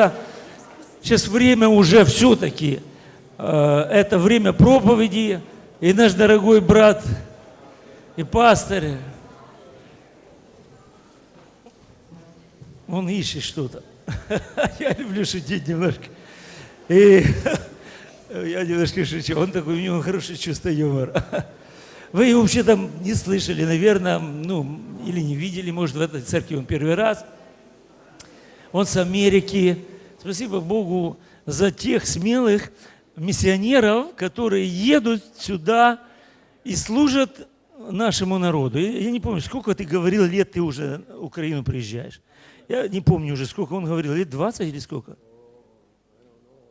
просто сейчас время уже все-таки, это время проповеди, и наш дорогой брат и пастор, он ищет что-то. Я люблю шутить немножко. И я немножко шучу. Он такой, у него хорошее чувство юмора. Вы его вообще там не слышали, наверное, ну, или не видели, может, в этой церкви он первый раз. Он с Америки. Спасибо Богу за тех смелых миссионеров, которые едут сюда и служат нашему народу. Я не помню, сколько ты говорил лет ты уже в Украину приезжаешь. Я не помню уже, сколько он говорил, лет 20 или сколько?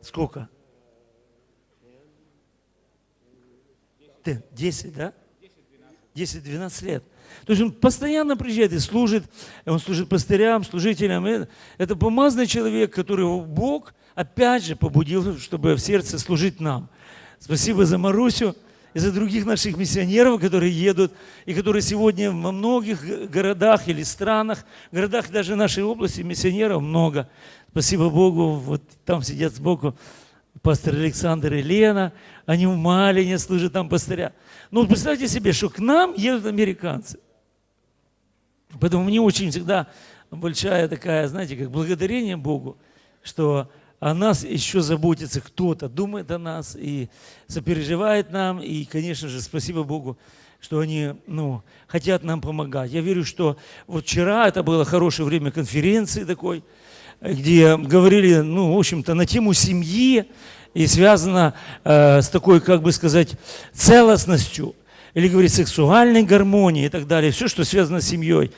Сколько? 10, да? 10-12 лет. То есть он постоянно приезжает и служит, он служит пастырям, служителям. Это помазанный человек, которого Бог опять же побудил, чтобы в сердце служить нам. Спасибо за Марусю и за других наших миссионеров, которые едут, и которые сегодня во многих городах или странах, городах даже нашей области миссионеров много. Спасибо Богу, вот там сидят сбоку пастор Александр и Лена, они в Малине служат там пастыря. Ну, представьте себе, что к нам едут американцы. Поэтому мне очень всегда большая такая, знаете, как благодарение Богу, что о нас еще заботится кто-то, думает о нас и сопереживает нам. И, конечно же, спасибо Богу, что они, хотят нам помогать. Я верю, что вот вчера это было хорошее время конференции такой, где говорили, в общем-то, на тему семьи, и связано с такой, как бы сказать, целостностью, или, говорить, сексуальной гармонией и так далее. Все, что связано с семьей.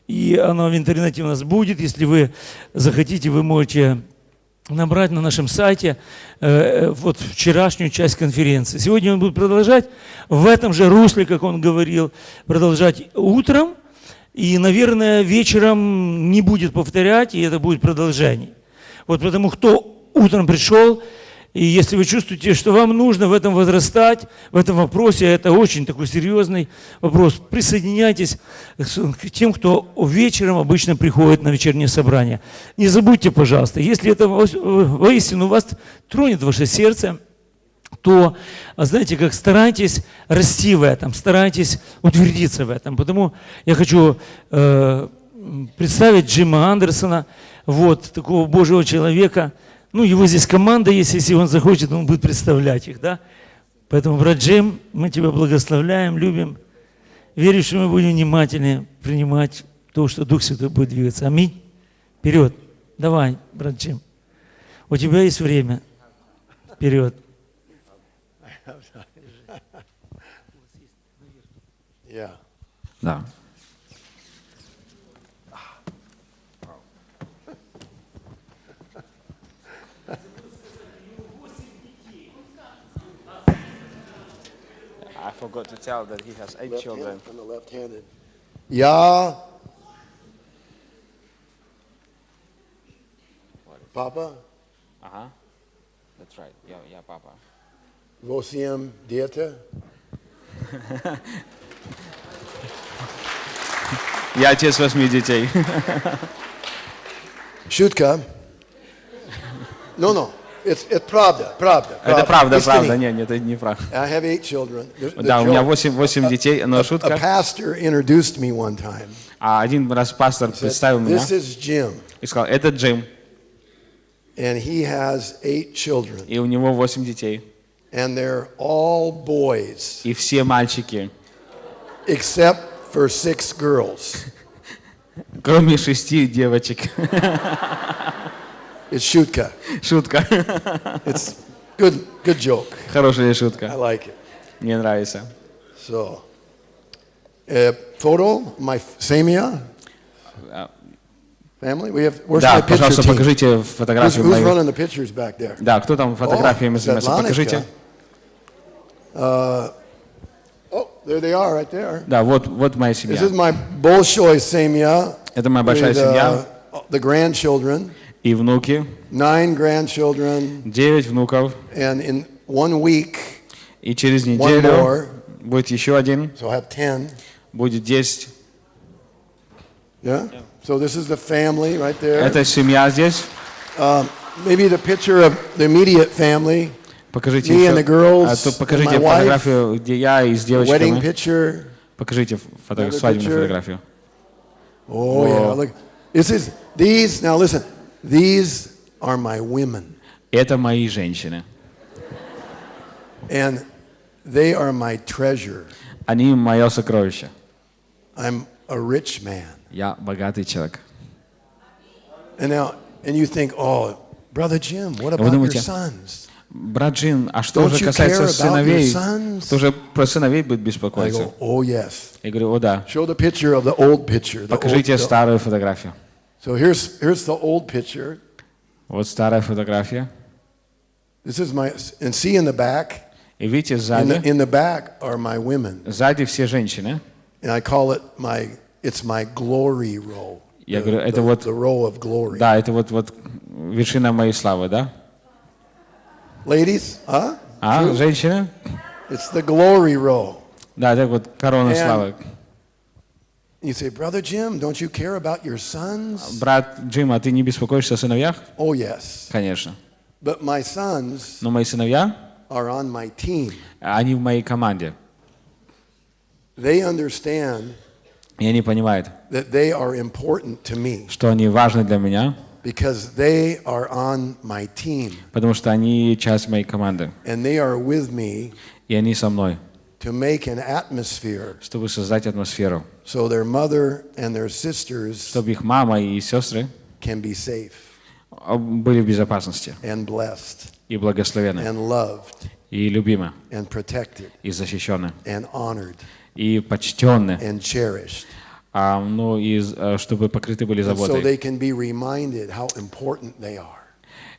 И оно в интернете у нас будет. Если вы захотите, вы можете набрать на нашем сайте вот вчерашнюю часть конференции. Сегодня он будет продолжать в этом же русле, как он говорил, продолжать утром. И, наверное, вечером не будет повторять, и это будет продолжение. Вот потому, кто утром пришел, и если вы чувствуете, что вам нужно в этом возрастать, в этом вопросе, это очень такой серьезный вопрос, присоединяйтесь к тем, кто вечером обычно приходит на вечернее собрание. Не забудьте, пожалуйста, если это воистину вас тронет ваше сердце, то, знаете, как старайтесь расти в этом, старайтесь утвердиться в этом. Потому я хочу представить Джима Андерсона, вот такого Божьего человека. Его здесь команда есть, если он захочет, он будет представлять их, да? Поэтому, брат Джим, мы тебя благословляем, любим. Верю, что мы будем внимательны принимать то, что Дух Святой будет двигаться. Аминь. Вперед. Давай, брат Джим. У тебя есть время. Вперед. Да. I forgot to tell that he has 8 children. Я, папа, That's right. Я папа. 8 дети. Я отец 8 детей. Шутка. No. Это правда. Это правда. Нет, это не правда. I have 8 children. Да, у меня 8 детей, но шутка. A pastor introduced me one time. А один раз пастор представил меня This is Jim. и сказал, это Джим. And he has 8 children. И у него 8 детей. And they're all boys. И все мальчики. Except for 6 girls. Кроме 6 девочек. It's шутка. Шутка. It's good joke. Хорошая шутка. I like it. Мне нравится. So, photo, my семья, family. Where's Да, my picture пожалуйста, team? покажите фотографии Who's моих. running the pictures back there? Да, кто там фотографиями занимается? Покажите. Oh, there they are, right there. Да, вот моя This семья. is my большой семья. Это моя большая with, семья. The grandchildren. И внуки. 9 grandchildren. 9 внуков. And in 1 week. И через One неделю more. будет еще один. So I have 10. Будет 10. Yeah. So this is the family right there. Это семья здесь. maybe the picture of the immediate family. Покажите Me and the еще, girls то and покажите my wife. фотографию, где я и с Wedding девочками. picture. Покажите Another свадебную picture. фотографию. Oh yeah, look. These. Now listen. These are my women, Это мои женщины. and they are my treasure. Они мое сокровище. I'm a rich man. Я богатый человек. And you think, oh, Brother Jim, what Вы about your думаете, sons? брат Джим, а что Don't же you касается care about сыновей? your sons? Кто же про сыновей будет I беспокоиться? go, oh yes. Я говорю, о да. Show the picture of the old picture. Покажите старую фотографию. So here's the old picture. Вот старая фотография. This is and see in the back. И видите, сзади, In the back are my women, сзади все женщины. and I call it it's my glory row. Я говорю, это вот, The row of glory. да, это вот вершина моей славы, да? Ladies, huh? А, True? женщины? It's the glory row. Да, это вот корона And- славы. You say, Brother Jim, don't you care about your sons? Брат Джим, а ты не беспокоишься о сыновьях? Oh yes. Конечно. But my sons Но мои сыновья, are on my team. они в моей команде. They understand И они понимают, that they are important to me что они важны для меня, because they are on my team потому что они часть моей команды. and they are with me И они со мной, to make an atmosphere чтобы создать атмосферу, so their mother and their sisters чтобы их мама и сестры can be safe были в безопасности and blessed и благословены, and loved и любимы, and protected и защищены, and honored и почтенны, and cherished. ну и чтобы покрыты были And so заботой, they can be reminded how important they are.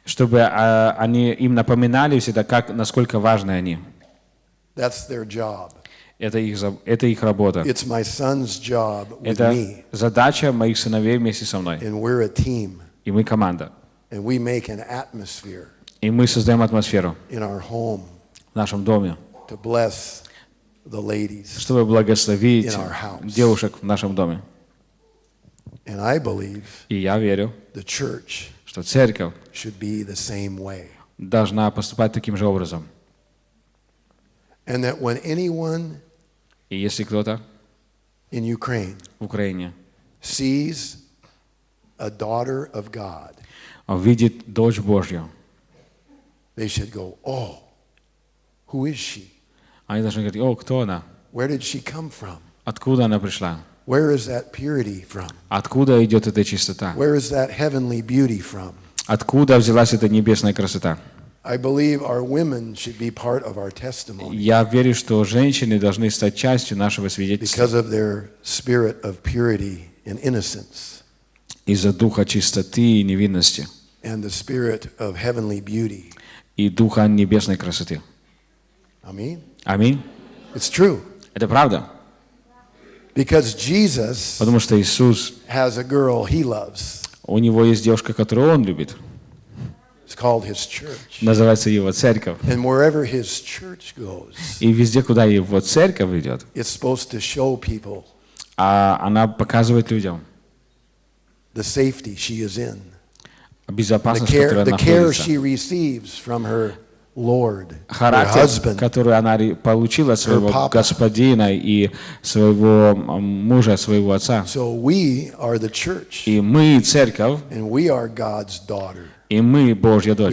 чтобы они им напоминали всегда, насколько важны они. That's their job. Это их работа. It's my son's job with Это me, задача моих сыновей вместе со мной. and we're a team, И мы команда. and we make an atmosphere И мы создаем атмосферу in our home в нашем доме, to bless the ladies. чтобы благословить In our house. девушек в нашем доме. And I believe И я верю, the church что церковь should be the same way. должна поступать таким же образом. And that when anyone И если кто-то in Ukraine в Украине sees a daughter of God, видит дочь Божью, they should go, oh, who is she? они должны говорить, о, кто она? Where did she come from? Откуда она пришла? Where is that purity from? Откуда идет эта чистота? Where is that heavenly beauty from? Откуда взялась эта небесная красота? I believe our women should be part of our testimony Я верю, что женщины должны стать частью нашего свидетельства because of their spirit of purity and innocence из-за духа чистоты и невинности and the spirit of heavenly beauty. и духа небесной красоты. Amen. Аминь. It's true. Это правда. Because Jesus Потому что Иисус, has a girl he loves. у него есть девушка, которую он любит. It's called his church. Называется его церковь. And wherever his church goes, И везде, куда его церковь идет, it's supposed to show people она показывает людям the safety she is in, безопасность, в которой она the care находится. she receives from her Lord, her Характер, husband. который она получила от своего papa. господина и своего мужа, своего отца. So we are the church, И мы церковь, and we are God's daughter. и мы Божья дочь.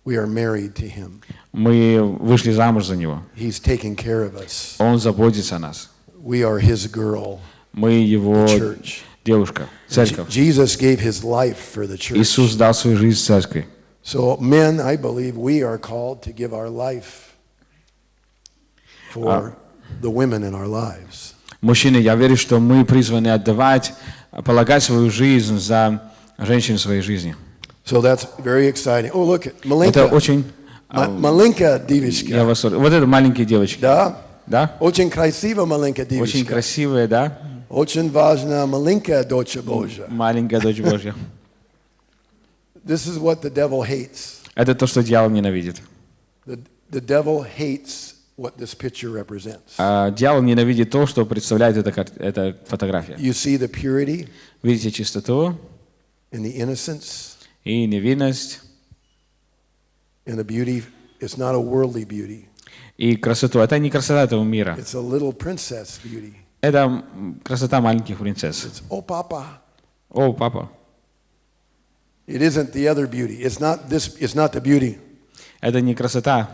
We are married to him. Мы вышли замуж за него. He's taking care of us. Он заботится о нас. We are his girl, Мы его the church. девушка, церковь. Jesus gave his life for the church. Иисус дал свою жизнь церкви. So men, I believe we are called to give our life for the women in our lives. Мужчины, я верю, что мы призваны отдавать, полагать свою жизнь за женщин в своей жизни. So that's very exciting. Oh, look, Это Malenka. очень... Маленькая Я девочка. в восторге. Вот это маленькие девочки. Да? Да? Очень красивая маленькая Очень девочка. красивые, да? Очень важна маленькая дочь Божья. Маленькая дочь Божья. This is what the devil hates. Это то, что дьявол ненавидит. The devil hates what this picture represents. Дьявол ненавидит то, что представляет эта фотография. You see the purity, Видите чистоту, and the innocence и невинность, and the beauty. It's not a worldly beauty. и красоту. Это не красота этого мира. It's a little princess beauty. Это красота маленьких принцесс. It's, oh, Papa. О, папа. It isn't the other beauty. It's not this. It's not the beauty. Это не красота,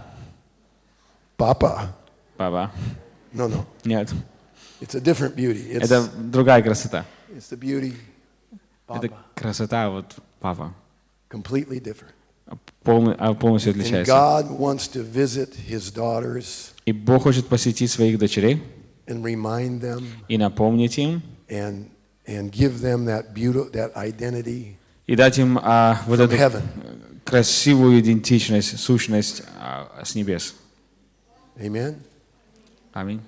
Papa. папа. No, no. Нет. It's a different beauty. Это другая красота. It's the beauty. Это Papa. красота, вот папа. Completely different. Полностью And отличается. God wants to visit His daughters И Бог хочет посетить своих дочерей and remind them и напомнить им, and give them that beauty, that identity и дать им вот from эту heaven. красивую идентичность, сущность с небес. Amen. Аминь.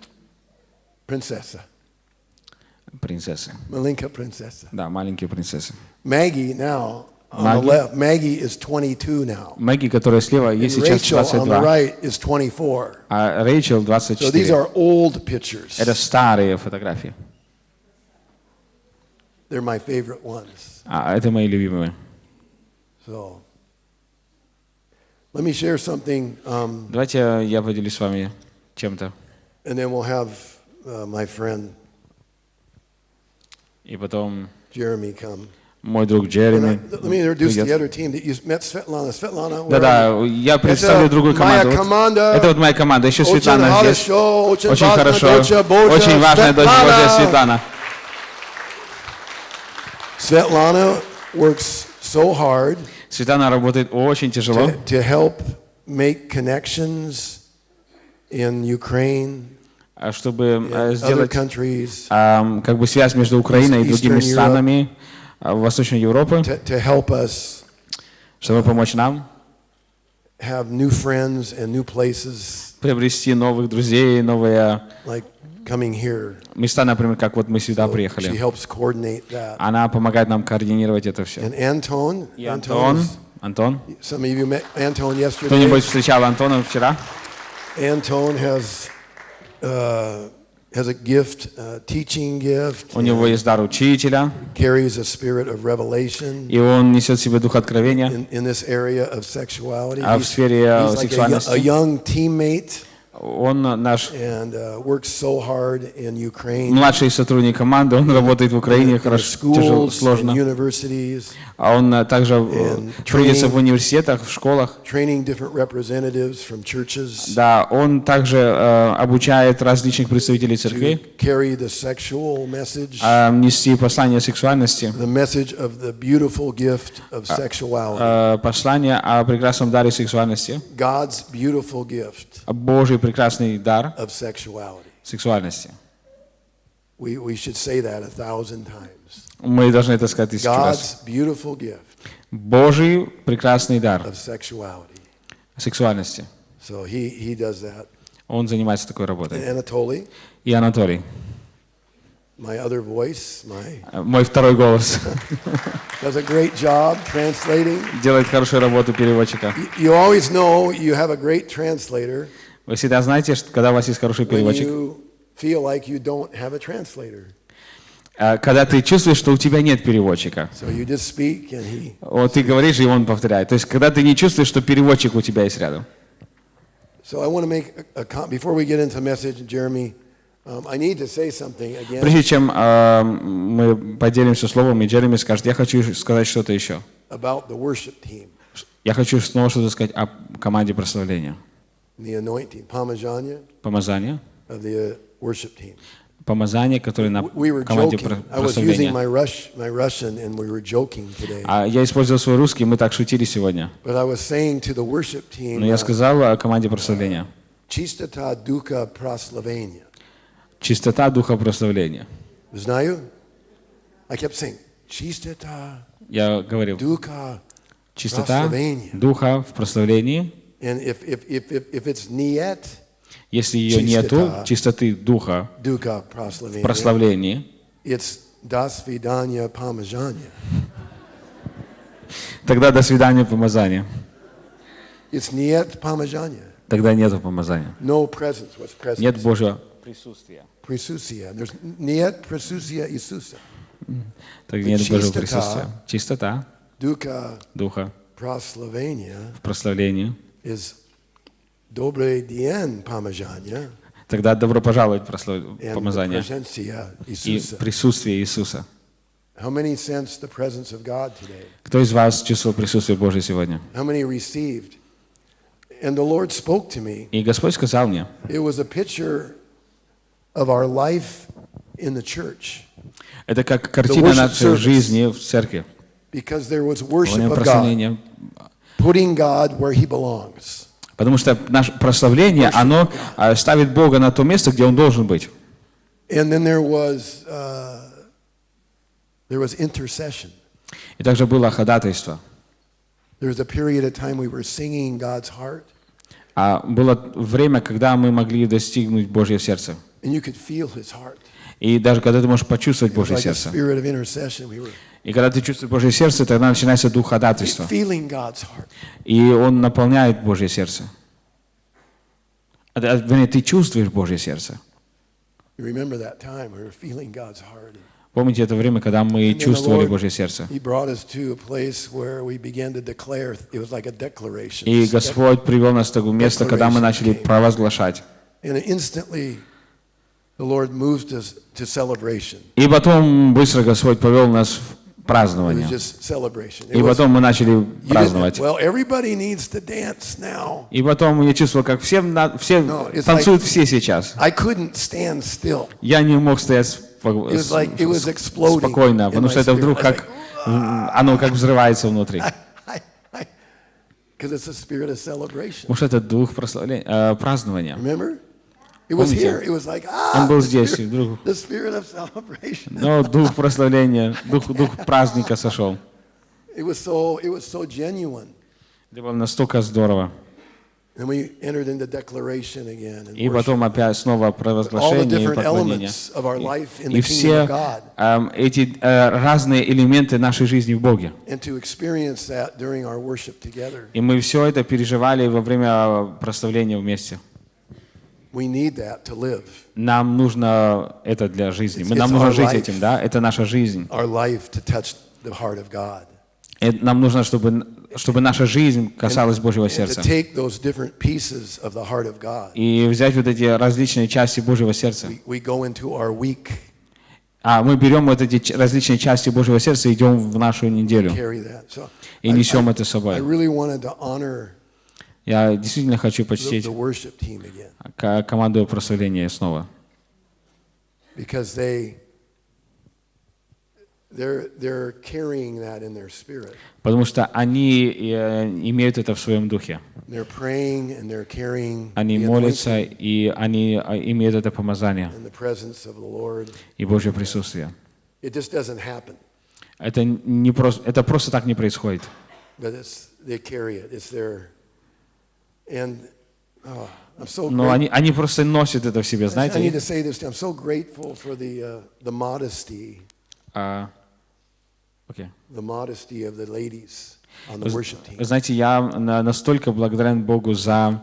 Princessa. Принцессы. Malinka princessa. Да, маленькие принцессы. Maggie now on the Maggie? left. Maggie is 22 now. Мэгги, которая слева, ей And сейчас Rachel on the 22, right is 24. а Рэйчел So these 24. are old pictures. Это старые фотографии. They're my favorite ones. А это мои любимые. So let me share something, Давайте я поделюсь с вами чем-то. and then we'll have my friend И потом Jeremy come. мой друг And Джереми let me introduce the придет. other team that you met. Svetlana. Svetlana. where are Да-да, я представлю Это другую моя команду. команда. Это вот моя команда. Еще you? Светлана Очень здесь. хорошо, очень Очень важно, хорошо. доча Божья, Очень важная дочь Светлана. Божья Светлана. Svetlana works so hard Светлана работает очень тяжело, to help make connections in Ukraine, чтобы in other сделать countries, как бы связь между Украиной и другими Eastern Europe. странами Восточной Европы, to help us чтобы помочь нам have new friends and new places, приобрести новых друзей, новые like coming here. места, например, как вот мы сюда She приехали. helps coordinate that. Она помогает нам координировать это все. And Anton, И Антон, Антон, some of you met Anton yesterday. кто-нибудь встречал Антона вчера? Anton has a gift, teaching gift. У него есть дар учителя, Carries a spirit of revelation и он несет в себе дух откровения. in this area of sexuality. А в сфере He's like сексуальности. a young teammate Он наш and works so hard in Ukraine. младший сотрудник команды, он работает в Украине, in хорошо, тяжело, schools, сложно. in universities, А он также трудится training. в университетах, в школах. training different representatives from churches Да, он также обучает различных представителей to церкви carry the sexual message, нести послание о сексуальности, the message of the beautiful gift of sexuality, послание о прекрасном даре сексуальности, God's beautiful gift Божий прекрасный дар of sexuality. сексуальности. We should say that 1,000 times. Мы должны это сказать 1000 раз. God's beautiful gift Божий прекрасный дар of sexuality. сексуальности. So he does that. Он занимается такой And работой. Anatoly, И Анатолий, my other voice, мой второй голос, does a great job translating. делает хорошую работу переводчика. You always know you have a great translator Вы всегда знаете, что когда у вас есть хороший when переводчик, you feel like you don't have a translator. когда ты чувствуешь, что у тебя нет переводчика. So you just speak and he. Вот ты говоришь, и он повторяет. То есть, когда ты не чувствуешь, что переводчик у тебя есть рядом. So I want to make before we get into the message, Jeremy, I need to say something again Прежде чем мы поделимся словом, и Джереми скажет, я хочу сказать что-то еще. about the worship team, Я хочу снова что-то сказать о команде прославления. the anointing, Parmesan Помазание. of the worship team. Помазание, которое на We were команде joking. I was using прославления. my Russian, and we were joking today. Я использовал свой русский, мы так шутили сегодня. But I was saying to the worship team, Но я сказал о команде прославления. Чистота духа прославления. Чистота духа прославления. Знаю? I kept saying, чистота Я говорил, духа чистота прославления. духа в прославлении. And if it's niet Если ее нету, чистоты духа духа в прославления, прославлении, it's до свидания помазания. тогда до свидания помазания. It's niet помазания. Тогда нету помазания. No presence. What's presence? Нет Божьего присутствия. Присутствие. There's niet присутствие Иисуса. Так нет Божьего присутствия. Чистота Духа в прославлении. Тогда добро пожаловать в помазание и присутствие Иисуса. Кто из вас чувствовал присутствие Божье сегодня? И Господь сказал мне, это как картина нашей жизни в церкви. Прославление. Потому что наше прославление, оно ставит Бога на то место, где Он должен быть. И также было ходатайство. А было время, когда мы могли достигнуть Божье сердце. И даже когда ты можешь почувствовать Божье сердце. И когда ты чувствуешь Божье сердце, тогда начинается дух ходатайства. И он наполняет Божье сердце. Вернее, ты чувствуешь Божье сердце. Помните это время, когда мы чувствовали Божье сердце? И Господь привел нас в такое место, когда мы начали провозглашать. И потом быстро Господь повел нас в празднование. И потом мы начали праздновать. И потом я чувствовал, как все танцуют все сейчас. Я не мог стоять спокойно, потому что это вдруг как оно как взрывается внутри. Потому что это дух празднования. Помните? Он был здесь, и вдруг. Но дух прославления, дух праздника сошел. Это было настолько здорово. И потом опять снова провозглашение и поклонение. И все эти разные элементы нашей жизни в Боге. И мы все это переживали во время прославления вместе. Нам нужно это для жизни. Нам нужно жить этим, да? Это наша жизнь. Нам нужно, чтобы наша жизнь касалась Божьего сердца. И взять вот эти различные части Божьего сердца. Мы берем вот эти различные части Божьего сердца и идем в нашу неделю. И несем это с собой. Я действительно хочу почтить команду прославления снова. Потому что они имеют это в своем духе. Они молятся, и они имеют это помазание и Божье присутствие. Это просто так не происходит. Но они просто носят это в себе, знаете? Знаете, я настолько благодарен Богу за,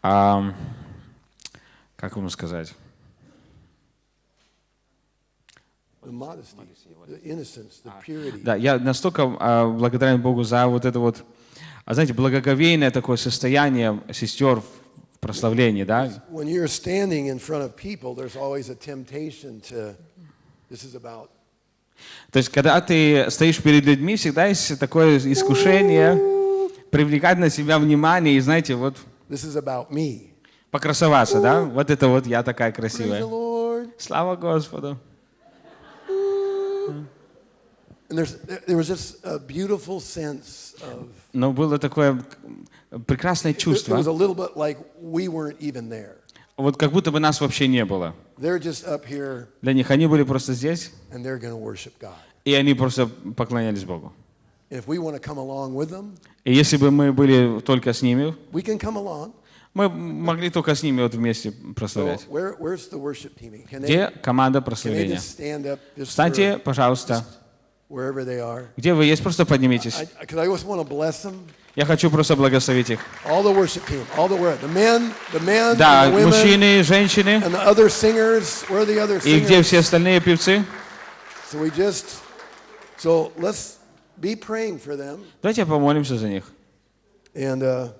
как вам сказать? Да, я настолько благодарен Богу за вот это вот, знаете, благоговейное такое состояние сестер в прославлении, да? То есть, когда ты стоишь перед людьми, всегда есть такое искушение привлекать на себя внимание и, знаете, вот покрасоваться, да? Вот это вот я такая красивая. Слава Господу. Но было такое прекрасное чувство. Вот как будто бы нас вообще не было. Для них они были просто здесь, и они просто поклонялись Богу. И если бы мы были только с ними, мы могли только с ними вот вместе прославлять. Где команда прославления? Встаньте, пожалуйста. Где вы есть, просто поднимитесь. Я хочу просто благословить их. Да, мужчины, женщины. И где все остальные певцы? So we just, so let's be praying for them. Давайте помолимся за них. And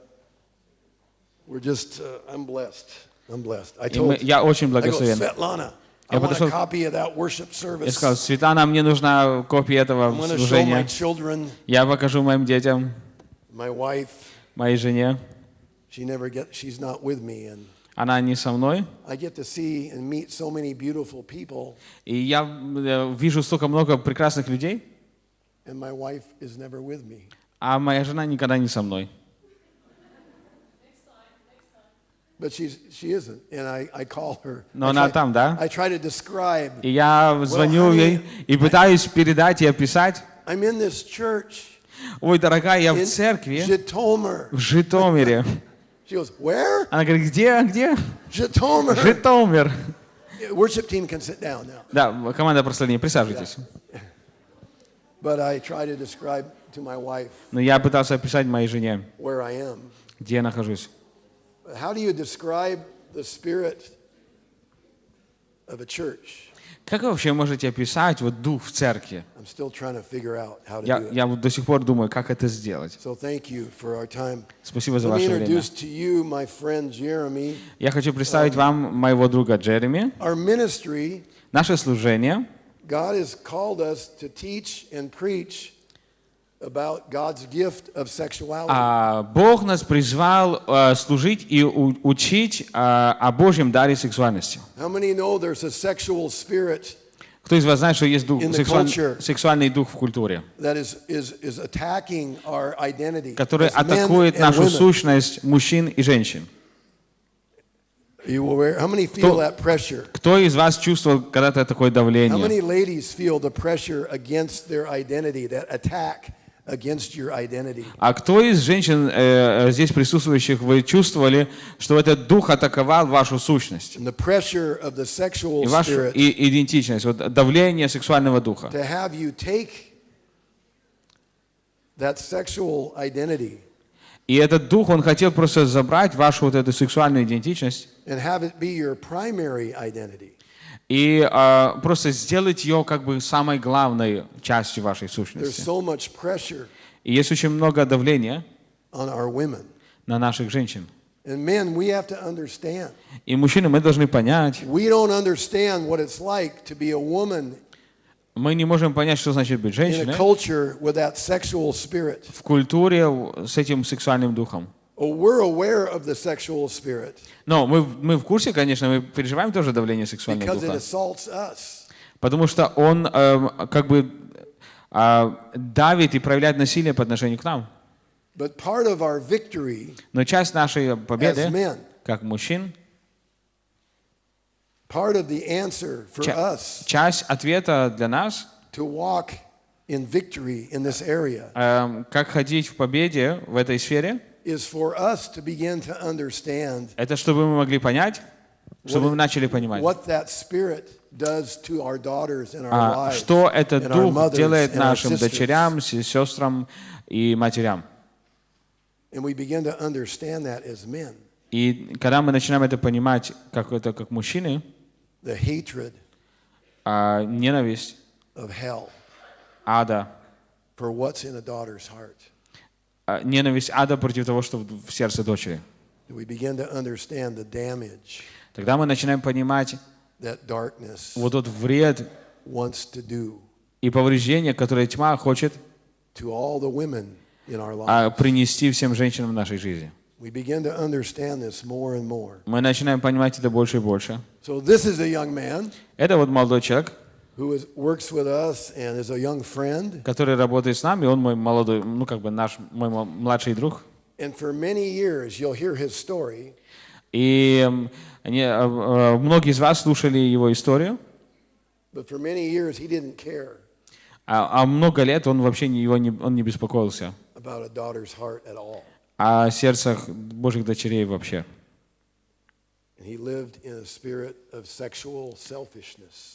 we're just, I'm blessed. I'm blessed. I told Я очень I go, благословен. Svetlana, I Я want a подошел, copy of that worship я service. сказал, Светлана, мне нужна копия этого I'm going to show my служения. children, Я покажу моим детям, my wife. моей жене. She's not with me, and Она не со мной. I get to see and meet so many beautiful people. И я вижу столько много прекрасных людей, And my wife is never with me. а моя жена никогда не со мной. But she isn't, and I call her. Но она там, да? I try to describe. И я звоню ей и пытаюсь передать и описать. I'm in this church. Ой, дорогая, я в церкви в Житомире. She goes, where? Она говорит, где? Житомир. Житомир. Worship team can sit down now. Да, команда прославления, присаживайтесь. But I try to describe to my wife. Но я пытался описать моей жене, where I am. где я нахожусь. How do you describe the spirit of a church? Как вы вообще можете описать вот дух в церкви? I'm still trying to figure out how to do it. Я вот до сих пор думаю, как это сделать. So thank you for our time. Спасибо за Let me ваше время. introduce to you my friend Jeremy. Я хочу представить вам моего друга Джереми. Our ministry, Наше служение. God has called us to teach and preach about God's gift of sexuality. Бог нас призвал служить и учить о Божьем даре сексуальности. How many know there's a sexual spirit? Кто из вас знает, что есть дух, сексуальный дух в культуре, который атакует нашу сущность мужчин и женщин? Кто из вас чувствовал когда-то такое давление? А кто из женщин здесь присутствующих вы чувствовали, что этот дух атаковал вашу сущность и вашу идентичность, вот давление сексуального духа? И этот дух, он хотел просто забрать вашу вот эту сексуальную идентичность и просто сделать ее как бы самой главной частью вашей сущности. И есть очень много давления на наших женщин. И мужчины, мы должны понять, мы не можем понять, что значит быть женщиной в культуре с этим сексуальным духом. Но мы в курсе, конечно, мы переживаем тоже давление сексуального духа, потому что он как бы давит и проявляет насилие по отношению к нам. Но часть нашей победы, как мужчин, часть ответа для нас, как ходить в победе в этой сфере, это чтобы мы могли понять, чтобы мы начали понимать, что этот дух делает нашим дочерям, сестрам и матерям. И когда мы начинаем это понимать, как мужчины, ненависть ада, ненависть ада против того, что в сердце дочери. Тогда мы начинаем понимать вот тот вред и повреждение, которое тьма хочет принести всем женщинам в нашей жизни. Мы начинаем понимать это больше и больше. Это вот молодой человек, который работает с нами, он мой молодой, мой младший друг. И многие из вас слушали его историю. А много лет он вообще он не беспокоился о сердцах Божьих дочерей вообще.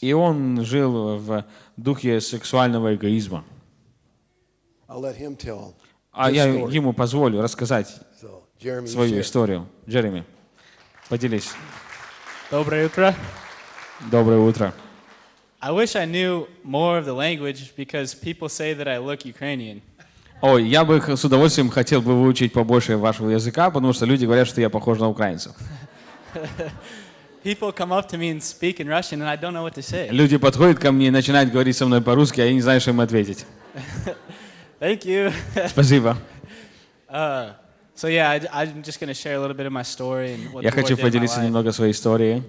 И он жил в духе сексуального эгоизма. А я ему позволю рассказать свою историю. Джереми, поделись. Доброе утро. Доброе утро. I wish I knew more of the language because people say that I look Ukrainian. Ой, я бы с удовольствием хотел бы выучить побольше вашего языка, потому что люди говорят, что я похож на украинцев. People come up to me and speak in Russian, and I don't know what to say. Люди подходят ко мне и начинают говорить со мной по-русски, а я не знаю, что им ответить. Thank you. Спасибо. So yeah, I'm just going to share a little bit of my story and what the Я Lord хочу did in my поделиться life. немного своей историей.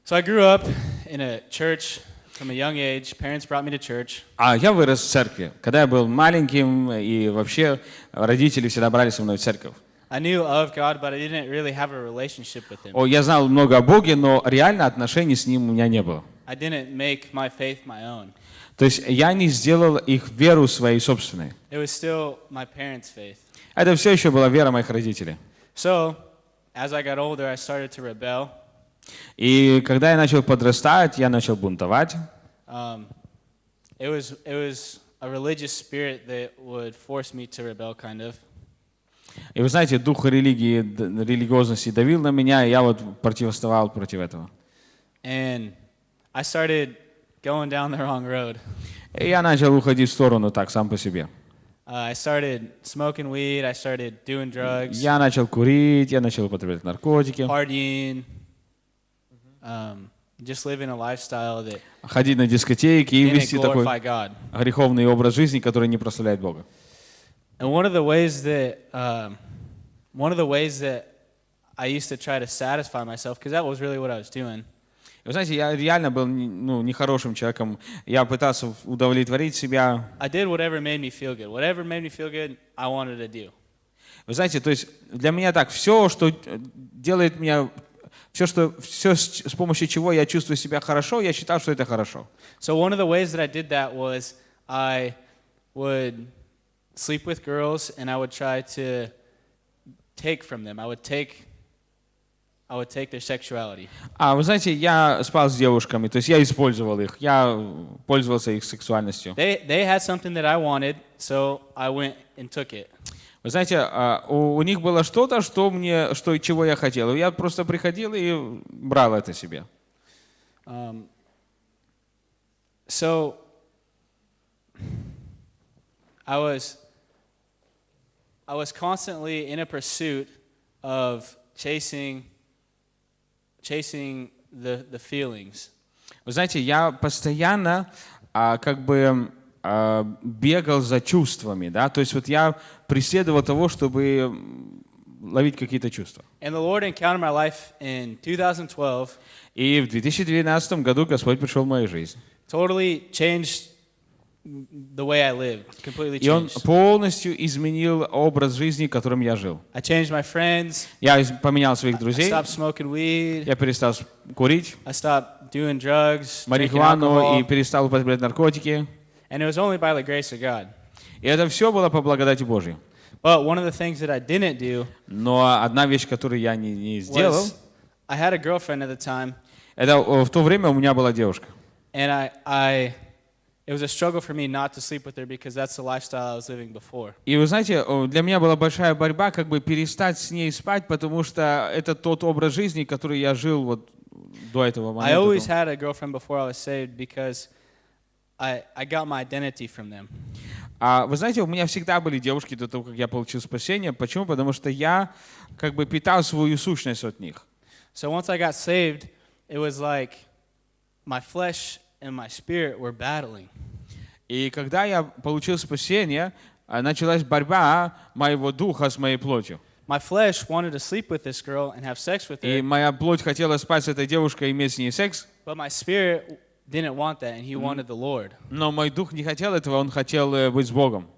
So I grew up in a church from a young age. Parents brought me to church. Я вырос в церкви. Когда я был маленьким, и вообще родители всегда брали со мной в церковь. I knew of God, but I didn't really have a relationship with Him. Я знал много о Боге, но реально отношений с Ним у меня не было. I didn't make my faith my own. То есть я не сделал их веру своей собственной. It was still my parents' faith. Это все еще была вера моих родителей. So, as I got older, I started to rebel. И когда я начал подрастать, я начал бунтовать. It was a religious spirit that would force me to rebel, kind of. И вы знаете, дух религии, религиозности давил на меня, и я вот противостоял против этого. And I started going down the wrong road. И я начал уходить в сторону так, сам по себе. I started smoking weed, I started doing drugs. Я начал курить, я начал употреблять наркотики. Partying. Just living a lifestyle that Ходить на дискотеки и didn't вести такой glorify God. греховный образ жизни, который не прославляет Бога. And one of the ways that I used to try to satisfy myself, because that was really what I was doing. Вы знаете, я реально был нехорошим человеком. Я пытался удовлетворить себя. I did whatever made me feel good. Whatever made me feel good, I wanted to do. Вы знаете, то есть для меня так, все, что делает меня, все, с помощью чего я чувствую себя хорошо, я считал, что это хорошо. So one of the ways that I did that was I would sleep with girls and I would try to take from them. I would take their sexuality. Вы знаете, я спал с девушками, то есть я использовал их, я пользовался их сексуальностью. They had something that I wanted, so I went and took it. Вы знаете, у них было что-то, чего я хотел. Я просто приходил и брал это себе. So I was constantly in a pursuit of chasing the feelings. Вы знаете, я постоянно бегал за чувствами, да, то есть вот я преследовал того, чтобы ловить какие-то чувства. And the Lord encountered my life in 2012. И в 2012 году Господь пришел в мою жизнь. Totally changed the way I lived. Completely changed. И Он полностью изменил образ жизни, которым я жил. I changed my friends. Я поменял своих I друзей. stopped smoking weed. Я перестал курить, I stopped doing drugs, drinking марихуану и alcohol. перестал употреблять наркотики. And it was only by the grace of God. И это все было по благодати Божьей. But one of the things that I didn't do Но одна вещь, которую я не сделал, was I had a girlfriend at the time, это в то время у меня была девушка. and it was a struggle for me not to sleep with her because that's the lifestyle I was living before. И вы знаете, для меня была большая борьба, перестать с ней спать, потому что это тот образ жизни, который я жил вот до этого момента. I always had a girlfriend before I was saved because I got my identity from them. Вы знаете, у меня всегда были девушки до того, как я получил спасение. Почему? Потому что я питал свою сущность от них. So once I got saved, it was like my flesh and my spirit were battling. И когда я получил спасение, началась борьба моего духа с моей плотью. My flesh wanted to sleep with this girl and have sex with И her, моя плоть хотела спать с этой девушкой и иметь с ней секс, but my spirit didn't want that, and he wanted the Lord. но мой дух не хотел этого, он хотел быть с Богом.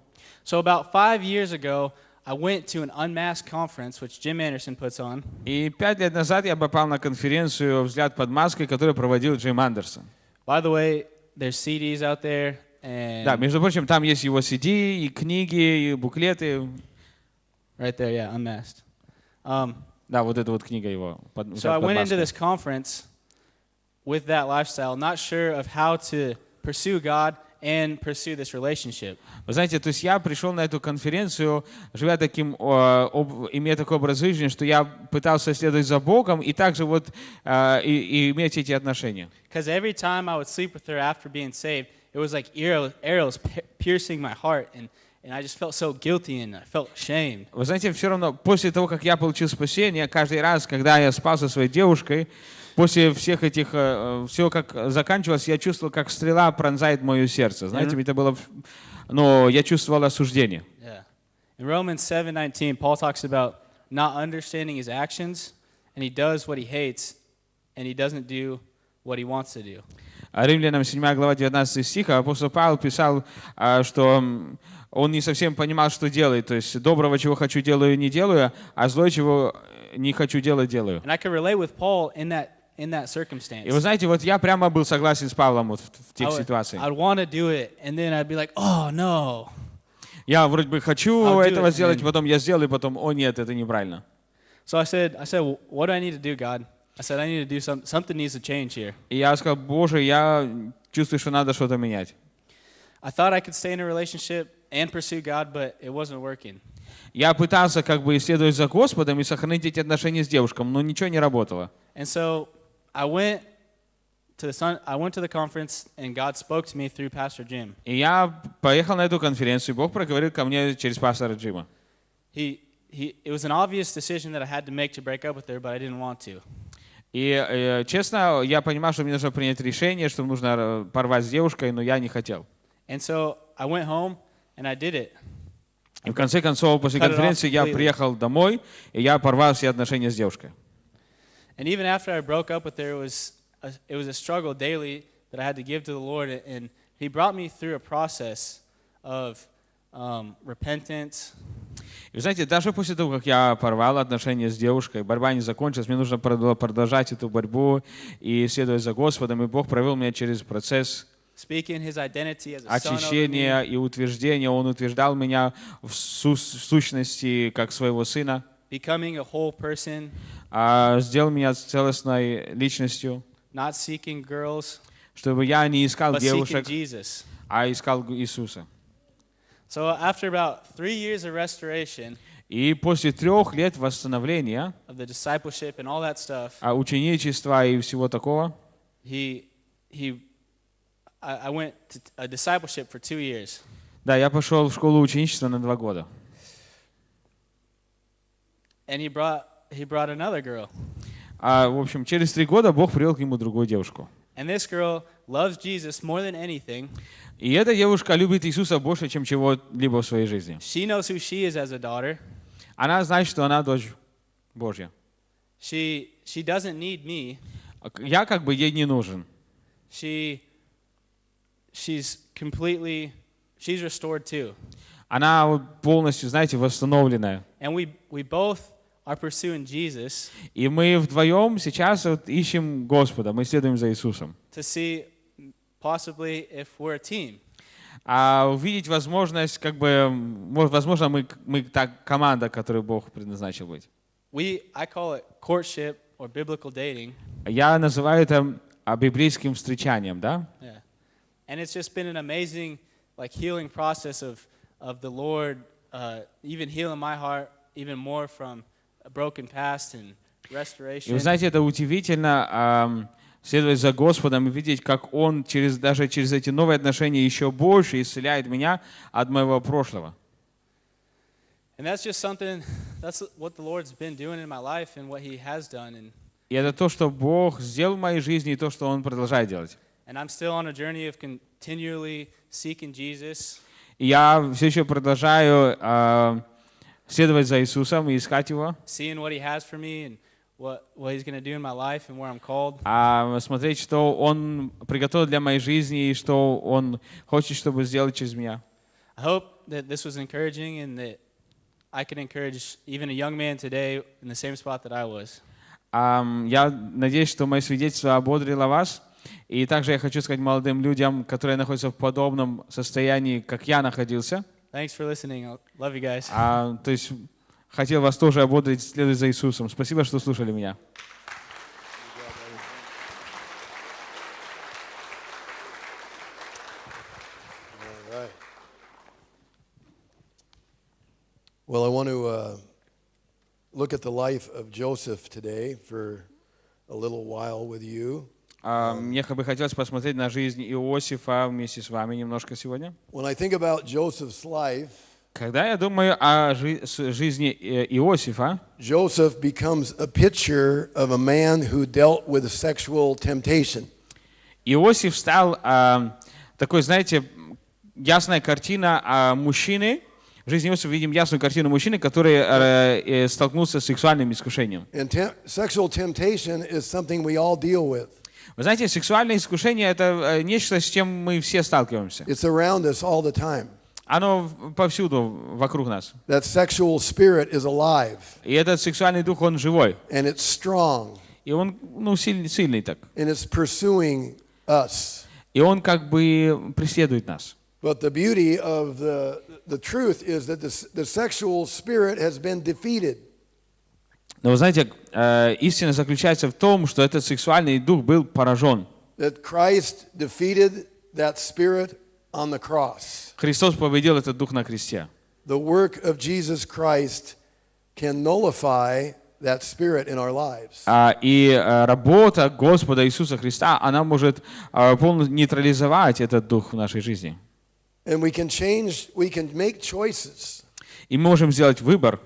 So about 5 years ago, I went to an unmasked conference, which Jim Андерсон puts on. И 5 лет назад я попал на конференцию «Взгляд под маской», которую проводил Джим Андерсон. By the way, there's CDs out there, and Да, между прочим, там есть его CD, и книги, и буклеты. right there, yeah, unmasked. Да, вот эта вот книга его. So I went into this conference with that lifestyle, not sure of how to pursue God and pursue this relationship. Вы знаете, то есть я пришел на эту конференцию, живя таким, имея такой образ жизни, что я пытался следовать за Богом и также вот и иметь эти отношения. Because every time I would sleep with her after being saved, it was like arrows piercing my heart, and I just felt so guilty and I felt ashamed. Вы знаете, все равно после того, как я получил спасение, каждый раз, когда я спал со своей девушкой, после всех этих, все как заканчивалось, я чувствовал, как стрела пронзает мое сердце. Знаете, это было, но я чувствовал осуждение. Yeah. In Romans 7:19, Paul talks about not understanding his actions, and he does what he hates, and he doesn't do what he wants to do. Римлянам 7 глава 19 стих, апостол Павел писал, что он не совсем понимал, что делает. То есть доброго, чего хочу, делаю, не делаю, а злое, чего не хочу делать, делаю. And I can relate with Paul in that circumstance. И вы знаете, вот я прямо был согласен с Павлом вот в тех ситуациях. I'd want to do it, and then I'd be like, oh no. Я вроде бы хочу этого сделать, потом я сделаю, потом, о нет, это неправильно. So I said, what do I need to do, God? I said, I need to do something needs to change here. И я сказал, Боже, я чувствую, что надо что-то менять. I thought I could stay in a relationship and pursue God, but it wasn't working. Я пытался как бы исследовать за Господом и сохранить эти отношения с девушкой, но ничего не работало. And so I went to the conference, and God spoke to me through Pastor Jim. И я поехал на эту конференцию, и Бог проговорил ко мне через пастора Джима. It was an obvious decision that I had to make to break up with her, but I didn't want to. И честно, я понимал, что мне нужно принять решение, что нужно порвать с девушкой, но я не хотел. And so I went home and I did it. И в конце концов, после конференции я приехал домой, и я порвал все отношения с девушкой. And even after I broke up with her, it was a struggle daily that I had to give to the Lord, and He brought me through a process of repentance. И знаете, даже после того, как я порвал отношения с девушкой, борьба не закончилась, мне нужно было продолжать эту борьбу и следовать за Господом, и Бог провел меня через процесс очищения и утверждения. Он утверждал меня в сущности как своего сына, сделал меня целостной личностью, чтобы я не искал девушек, а искал Иисуса. So after about 3 years of restoration, и после 3 лет восстановления, of the discipleship and all that stuff, ученичества и всего такого, I went to a discipleship for 2 years. Да, я пошел в школу ученичества на 2 года. And he brought another girl. В общем, через 3 года Бог привел к нему другую девушку. And this girl loves Jesus more than anything. И эта девушка любит Иисуса больше, чем чего-либо в своей жизни. She knows who she is as a daughter. Она знает, что она дочь Божья. She doesn't need me. Я как бы ей не нужен. She's restored too. Она полностью, знаете, восстановленная. And we both are pursuing Jesus. И мы вдвоем сейчас вот ищем Господа, мы следуем за Иисусом. To see possibly if we're a team. Увидеть возможность, как бы, возможно, мы та команда, которую Бог предназначил быть. I call it courtship or biblical dating. Я называю это библейским встречанием, да? Yeah. And it's just been an amazing, healing process of the Lord, even healing my heart even more from a broken past and restoration. И вы знаете, это удивительно. Следовать за Господом и видеть, как Он даже через эти новые отношения еще больше исцеляет меня от моего прошлого. И это то, что Бог сделал в моей жизни, и то, что Он продолжает делать. И я все еще продолжаю следовать за Иисусом и искать Его. What He's going to do in my life and where I'm called. Смотреть, что Он приготовил для моей жизни и что Он хочет, чтобы сделать через меня. I hope that this was encouraging and that I can encourage even a young man today in the same spot that I was. Я надеюсь, что мое свидетельство ободрило вас. И также я хочу сказать молодым людям, которые находятся в подобном состоянии, как я находился. Thanks for listening. I love you guys. То есть хотел вас тоже ободрить, следуя за Иисусом. Спасибо, что слушали меня. Well, I want to look at the life of Joseph today for a little while with you. Мне бы хотелось посмотреть на жизнь Иосифа вместе с вами немножко сегодня. When I think about Joseph's life, когда я думаю о жизни Иосифа, Joseph becomes a picture of a man who dealt with sexual temptation. Иосиф стал такой, знаете, ясная картина мужчины. В жизни Иосифа видим ясную картину мужчины, который столкнулся с сексуальным искушением. Sexual temptation is something we all deal with. Вы знаете, сексуальное искушение — это нечто, с чем мы все сталкиваемся. It's around us all the time. Оно повсюду вокруг нас. That sexual spirit is alive. И этот сексуальный дух, он живой. And it's strong. И он, сильный так. And it's pursuing us. И он как бы преследует нас. But the beauty of the truth is that the sexual spirit has been defeated. Но вы знаете, истина заключается в том, что этот сексуальный дух был поражен. That Christ defeated that spirit on the cross. Христос победил этот дух на кресте. The work of Jesus Christ can nullify that spirit in our lives. И работа Господа Иисуса Христа, она может полностью нейтрализовать этот дух в нашей жизни. And we can make choices. И мы можем сделать выбор.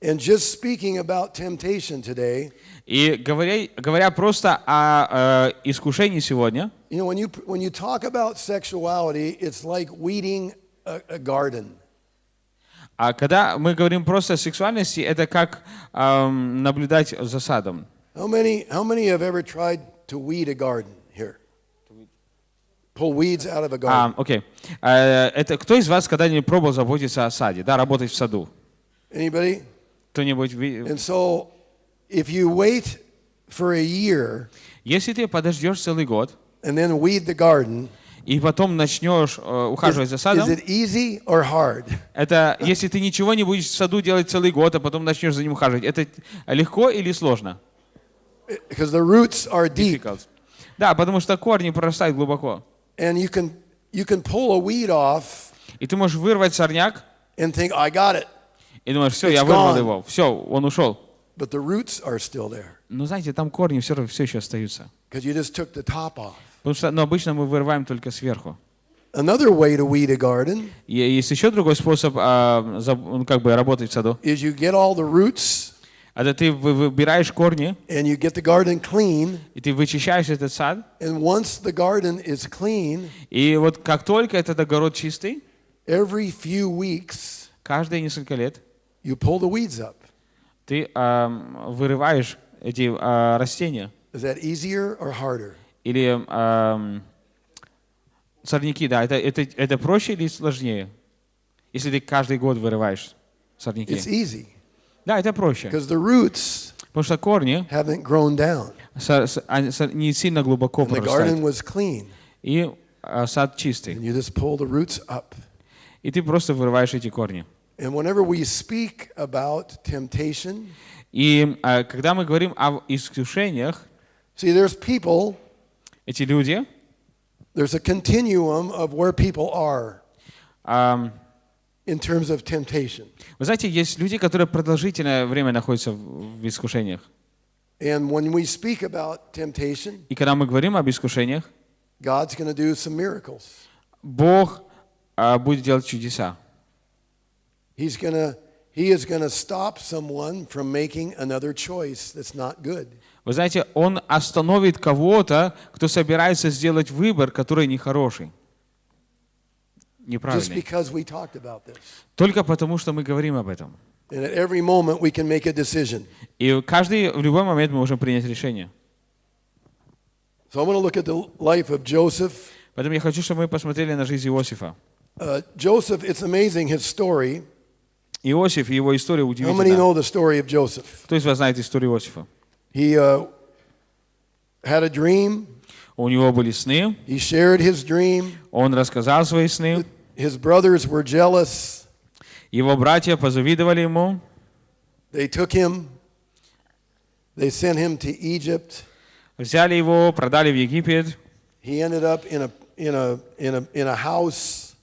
And just speaking about temptation today, и говоря просто о искушении сегодня, you know, when you talk about sexuality, it's like weeding a garden. А когда мы говорим просто о сексуальности, это как наблюдать за садом. How many have ever tried to weed a garden here? Pull weeds out of a garden. Окей. Это кто из вас когда-нибудь пробовал заботиться о саде, да, работать в саду? Anybody? Кто-нибудь? And so, if you wait for a year, если ты подождешь целый год, and then weed the garden, и потом начнешь ухаживать за садом, is it easy or hard? Это если ты ничего не будешь в саду делать целый год, а потом начнешь за ним ухаживать, это легко или сложно? Because the roots are deep. Да, потому что корни прорастают глубоко. And you can pull a weed off. И ты можешь вырвать сорняк. And think, I got it. И думаешь, все, я вырвал его, все, он ушел. But the roots are still there. Но знаете, там корни все еще остаются. Because you just took the top off. Потому что, обычно мы вырываем только сверху. Another way to weed a garden. И есть еще другой способ, как бы работать в саду. Is you get all the roots. Это ты выбираешь корни. And you get the garden clean. И ты вычищаешь этот сад. And once the garden is clean. И вот как только этот огород чистый. Every few weeks. Каждые несколько лет. You pull the weeds up. Ты вырываешь эти растения. Is that easier or harder? Или сорняки, да, это проще или сложнее? Если ты каждый год вырываешь сорняки. It's easy. Да, это проще. Because the roots потому что корни haven't grown down. Не сильно глубоко And the garden прорастают. was clean. И сад чистый. And you just pull the roots up. И ты просто вырываешь эти корни. And whenever we speak about temptation, и когда мы говорим об искушениях, see, there's people, эти люди, there's a continuum of where people are in terms of temptation. Вы знаете, есть люди, которые продолжительное время находятся в искушениях. And when we speak about temptation, и когда мы говорим об искушениях, God's going to do some miracles. Бог будет делать чудеса. He is going to stop someone from making another choice that's not good. Вы знаете, Он остановит кого-то, кто собирается сделать выбор, который нехороший, неправильный. Just because we talked about this. Только потому, что мы говорим об этом. And at every moment we can make a decision. И в любой момент мы можем принять решение. So I want to look at the life of Joseph. Поэтому я хочу, чтобы мы посмотрели на жизнь Иосифа. Joseph, it's amazing his story. Иосиф и его история удивительна. How many know the story of Joseph? Кто из вас знает историю Иосифа? He had a dream. У него были сны. He shared his dream. Он рассказал свои сны. His brothers were jealous. Его братья позавидовали ему. They took him. They sent him to Egypt. Взяли его, продали в Египет. He ended up in a house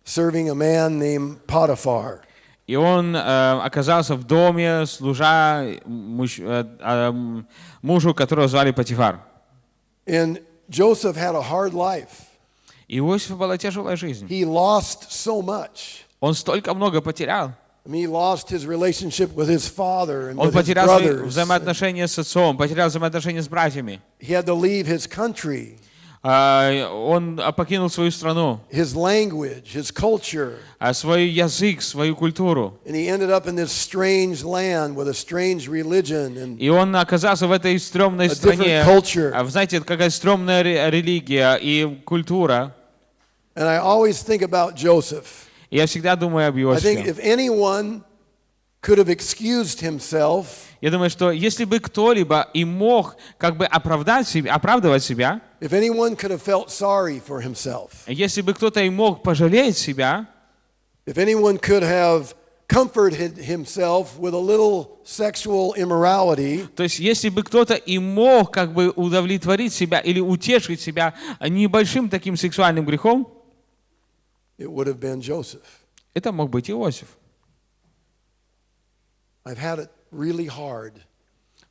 serving a man named Potiphar. И он оказался в доме, служа мужу, которого звали Потифар. And Joseph had a hard life. И у Иосифа была тяжелая жизнь. He lost so much. Он столько много потерял. I mean, he lost his relationship with his father and Он with his потерял brothers. взаимоотношения с отцом, потерял взаимоотношения с братьями. He had to leave his country, Он покинул свою страну, his language, his culture, свой язык, свою культуру. and he ended up in this strange land with a strange religion and И он оказался в этой стрёмной a стране. different culture. Вы знаете, какая стрёмная религия и культура. And I always think about Joseph. И я всегда думаю об I think Иосифе. if anyone could have excused himself, Я думаю, что если бы кто-либо и мог как бы оправдывать себя, if anyone could have felt sorry for himself, если бы кто-то и мог пожалеть себя, if anyone could have comforted himself with a little sexual immorality, то есть если бы кто-то и мог как бы удовлетворить себя или утешить себя небольшим таким сексуальным грехом, it would have been Joseph. это мог быть Иосиф. I've had it really hard.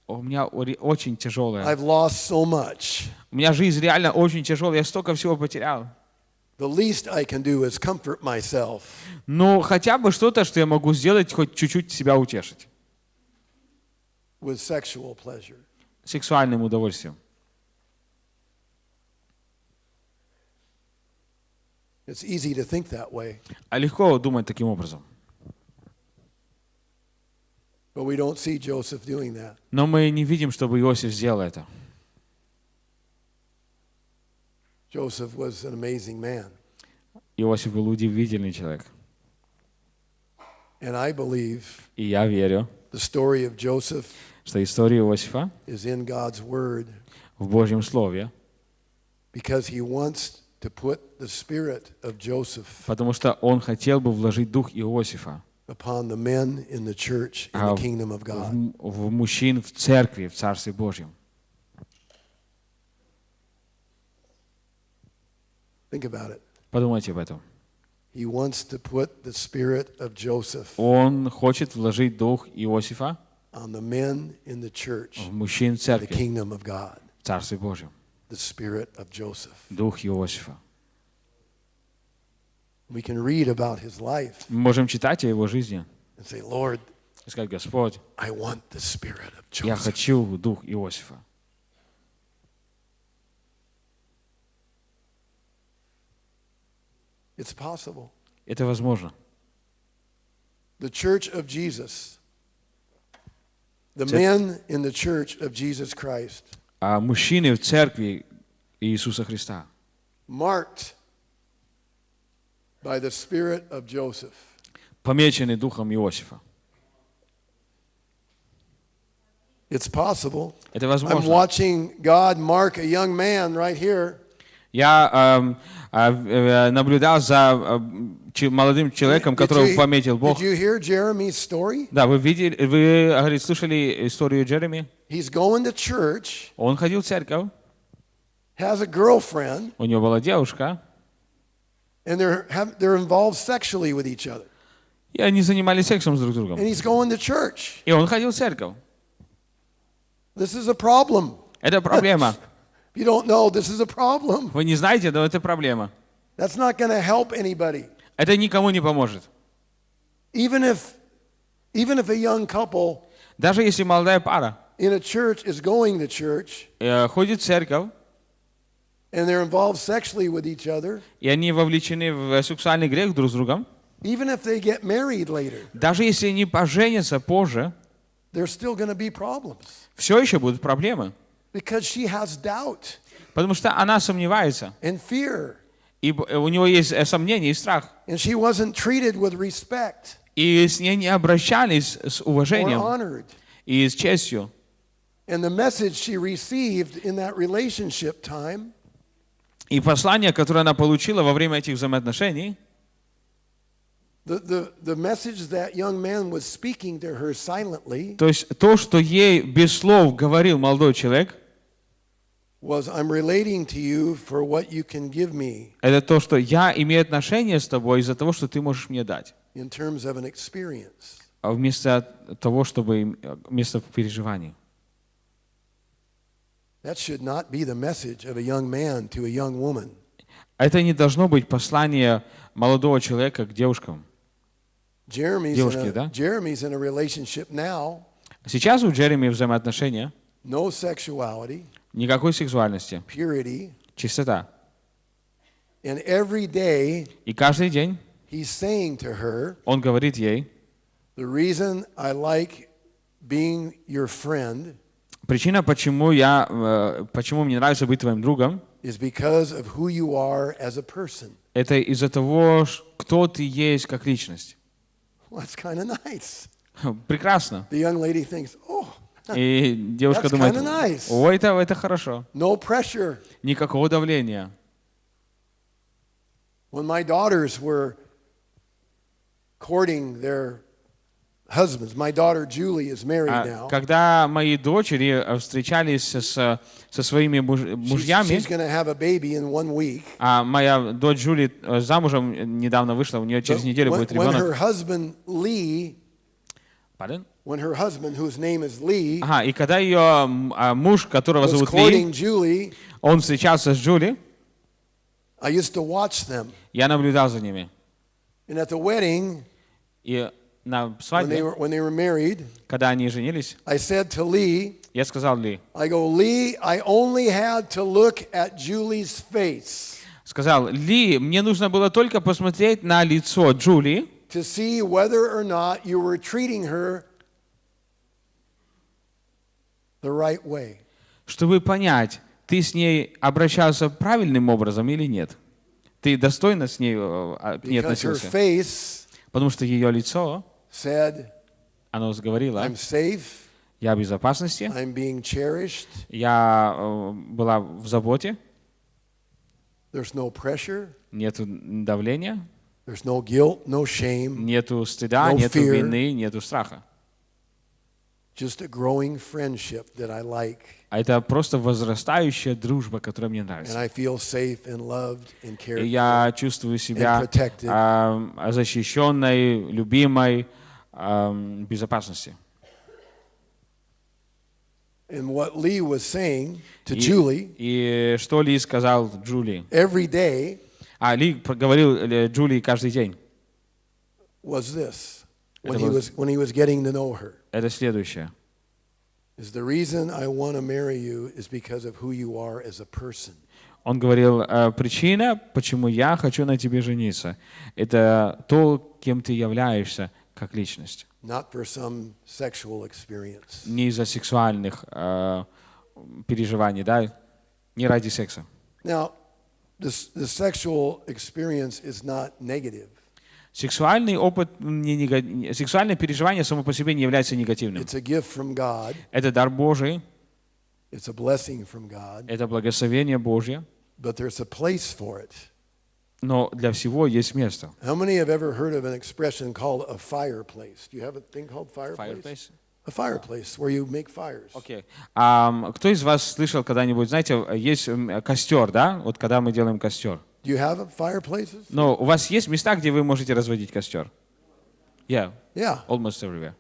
У меня очень тяжелая. I've lost so much. У меня жизнь реально очень тяжелая, я столько всего потерял. The least I can do is comfort myself. Ну, хотя бы что-то, что я могу сделать, хоть чуть-чуть себя утешить. With sexual pleasure. Сексуальным удовольствием. It's easy to think that way, А легко думать таким образом. but we don't see Joseph doing that. Но мы не видим, чтобы Иосиф сделал это. Joseph was an amazing man. Иосиф был удивительный человек. And I believe И я верю, the story of Joseph что история Иосифа is in God's Word в Божьем Слове, because he wants to put the spirit of Joseph потому что он хотел бы вложить дух Иосифа upon the men in the church in the kingdom of God. в мужчин в церкви, в Царстве Божьем. Think about it. Подумайте об этом. He wants to put the spirit of Joseph Он хочет вложить дух Иосифа on the men in the church в мужчин в in the церкви, kingdom of God. в Царстве Божьем. The spirit of Joseph. Дух Иосифа. We can read about his life Мы можем читать о его жизни and say, Lord, и сказать: Господь, I want the spirit of я Joseph. хочу дух Иосифа. It's possible. Это возможно. The church of Jesus, the men in the church of Jesus Christ, А мужчины в церкви Иисуса Христа marked by the spirit of Joseph. помечены духом Иосифа. It's possible. Это I'm возможно. watching God mark a young man right here. Я наблюдал за молодым человеком, которого пометил Бог. Did you hear Jeremy's story? Да, вы видели, вы, говорит, слышали историю Джереми? He's going to church, Он ходил в церковь, has a girlfriend, у него была девушка, and they're involved sexually with each other. и они занимались сексом друг с другом. And he's going to church. И он ходил в церковь. This is a problem. Это проблема. If you don't know, this is a problem. Вы не знаете, но это проблема. That's not going to help anybody. Это никому не поможет. Even if a young couple Даже если молодая пара in a church is going to church ходит в церковь, and they're involved sexually with each other, и они вовлечены в сексуальный грех друг с другом, even if they get married later, даже если они поженятся позже, there's still going to be problems все еще будут проблемы. because she has doubt Потому что она сомневается. and fear, И у него есть сомнения и страх. and she wasn't treated with respect И с ней не обращались с or уважением honored. и с честью. And the message she received in that relationship time И послание, которое она получила во время этих взаимоотношений, the message that young man was speaking to her silently то есть то, что ей без слов говорил молодой человек, was, I'm relating to you for what you can give me. это то, что я имею отношение с тобой из-за того, что ты можешь мне дать. in terms of an experience. Вместо того, чтобы вместо переживаний. That should not be the message of a young man to a young woman. Это не должно быть послание молодого человека к девушкам. Jeremy's in a relationship now. Сейчас у Джереми взаимоотношения. No sexuality. Никакой сексуальности. Purity. Чистота. And every day, и каждый день he's saying to her, он говорит ей, the reason I like being your friend, причина, почему мне нравится быть твоим другом, is because of who you are as a person. Это из-за того, кто ты есть как личность. Well, that's kind of nice. Прекрасно. The young lady thinks, oh, и девушка думает, nice. О, это хорошо. No pressure. Никакого давления. When my daughters were courting their husbands, my daughter Julie is married now. Когда мои дочери встречались со своими мужьями, she's going to have a baby in 1 week. Моя дочь Джули замужем недавно вышла, у нее через неделю будет ребенок. When her husband Lee, Pardon? When her husband, whose name is Lee, и когда ее муж, которого зовут Ли, он встречался с Джули, I used to watch them. Я наблюдал за ними. And at the wedding, и на свадьбе, when they were married, когда они женились, I said to Lee, я сказал Ли, I go, Lee, I only had to look at Julie's face. Сказал, Ли, мне нужно было только посмотреть на лицо Джули, to see whether or not you were treating her the right way. Чтобы понять, ты с ней обращался правильным образом или нет. Ты достойно с ней к ней относился. Потому что ее лицо, оно говорило, I'm safe, я в безопасности, I'm being cherished, я была в заботе, there's no pressure, нету давления, there's no guilt, no shame, нету стыда, no нету fear. вины, нету страха. Just a growing friendship that I like. Это просто возрастающая дружба, которая мне нравится. And I feel safe and loved and cared for. И я чувствую себя защищенной, любимой, в безопасности. And what Lee was saying to Julie, и что Ли сказал Джули, every day, Ли говорил Джули каждый день, was this, when he was getting to know her. Это следующее. Is the reason I want to marry you is because of who you are as a person. Он говорил, причина, почему я хочу на тебе жениться, это то, кем ты являешься как личность. Not for some sexual experience. Не из-за сексуальных переживаний, да, не ради секса. Now, the sexual experience is not negative. Сексуальный опыт, сексуальное переживание само по себе не является негативным. It's a gift from God. Это дар Божий. It's a blessing from God. Это благословение Божье. But there's a place for it. Но для всего есть место. How many have ever heard of an expression called a fireplace? Do you have a thing called fireplace? A fireplace where you make fires. Okay. Кто из вас слышал когда-нибудь, знаете, есть костер, да? Вот когда мы делаем костер. Do you have fireplaces? Но у вас есть места, где вы можете разводить костер? Yeah. Almost everywhere.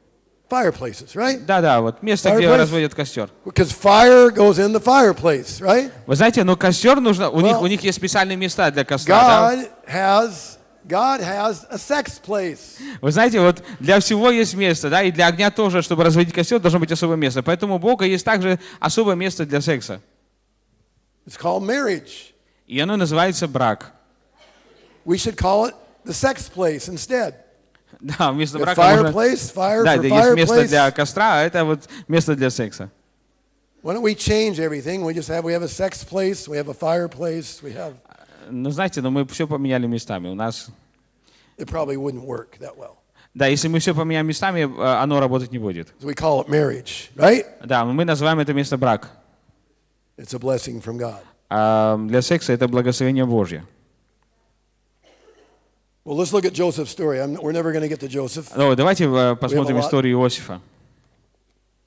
Fireplaces, right? Да, вот место, где разводят костер. Because fire goes in the fireplace, right? Вы знаете, но костер нужно, у них есть специальные места для костра, да? God has a sex place. Вы знаете, вот для всего есть место, да, и для огня тоже, чтобы разводить костер, должно быть особое место. Поэтому у Бога есть также особое место для секса. It's called marriage. И оно называется брак. We should call it the sex place instead. Да, вместо брака можно... есть место для костра, а это вот место для секса. Why don't we change everything? We have a sex place, we have a fireplace, we have... Ну, знаете, мы все поменяли местами. У нас... It probably wouldn't work that well. Да, если мы все поменяем местами, оно работать не будет. So we call it marriage, right? Да, мы называем это место брак. It's a blessing from God. Для секса это благословение Божье. Well, let's look at Joseph's story. We're never going to get to Joseph. Давайте посмотрим историю Иосифа.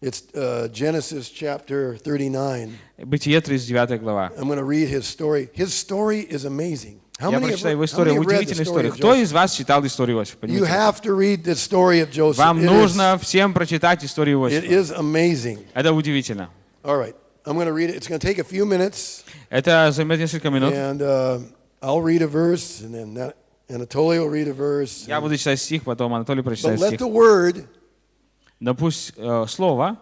It's Genesis chapter 39. Бытие 39 глава. I'm going to read his story. His story is amazing. Я прочитаю его историю, удивительную историю. Кто из вас читал историю Иосифа? Вам нужно всем прочитать историю Иосифа. Это удивительно. Это займет несколько минут. Я буду читать стих, потом Анатолий прочитает стих. Но пусть слово,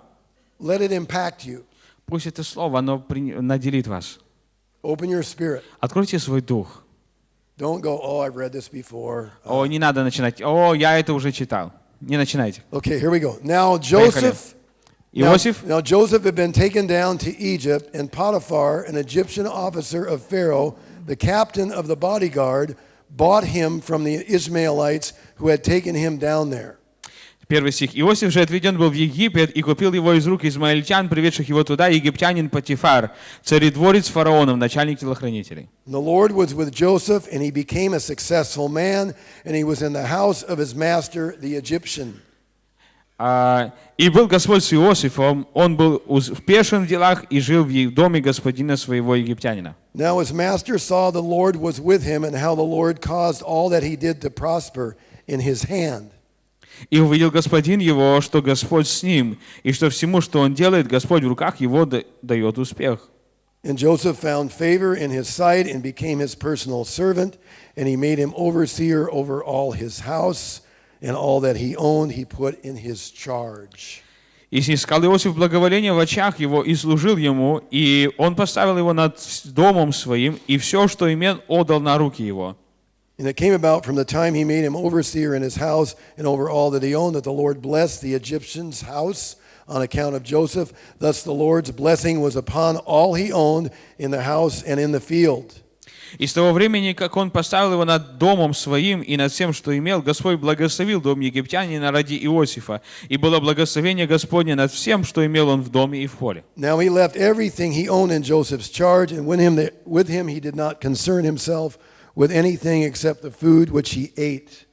пусть это слово, оно наделит вас. Откройте свой дух. Don't go, oh, I've read this before. О, не надо начинать. О, я это уже читал. Не начинайте. Okay, here we go. Now Joseph had been taken down to Egypt, and Potiphar, an Egyptian officer of Pharaoh, the captain of the bodyguard, bought him from the Ishmaelites who had taken him down there. Первый стих. Иосиф же отведен был в Египет и купил его из рук измаильтян, приведших его туда, египтянин Потифар, царедворец фараонов, начальник телохранителей. The Lord was with Joseph, and he became a successful man, and he was in the house of his master, the Egyptian. И был Господь с Иосифом, он был успешен в делах и жил в доме господина своего египтянина. Now his master saw the Lord was with him, and how the Lord caused all that he did to prosper in his hand. И увидел господин его, что Господь с ним, и что всему, что он делает, Господь в руках его дает успех. And Joseph found favor in his sight and became his personal servant, and he made him overseer over all his house, and all that he owned he put in his charge. И снискал Иосиф благоволение в очах его, и служил ему, и он поставил его над домом своим, и все, что имел, отдал на руки его. And it came about from the time he made him overseer in his house and over all that he owned, that the Lord blessed the Egyptian's house on account of Joseph. Thus the Lord's blessing was upon all he owned in the house and in the field. И с того времени, как он поставил его над домом своим и над всем, что имел, Господь благословил дом египтянина ради Иосифа, и было благословение Господне над всем, что имел он в доме и в поле. Now he left everything he owned in Joseph's charge, and with him he did not concern himself with anything except the food which he ate.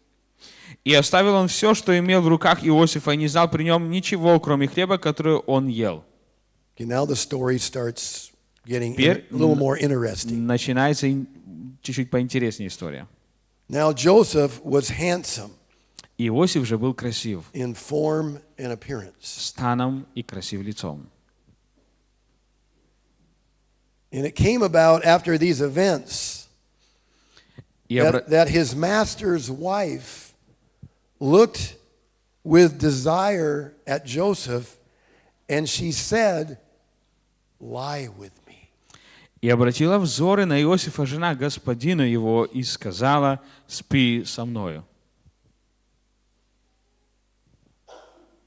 И оставил он все, что имел в руках Иосифа, и не знал при нем ничего, кроме хлеба, который он ел. Okay, now the story starts getting a little more interesting. Начинается чуть-чуть поинтереснее история. Now Joseph was handsome. Иосиф же был красив. In form and appearance. Станом и красив лицом. And it came about after these events that his master's wife looked with desire at Joseph, and she said, "Lie with me." И обратила взоры на Иосифа жена господина его и сказала: "Спи со мною."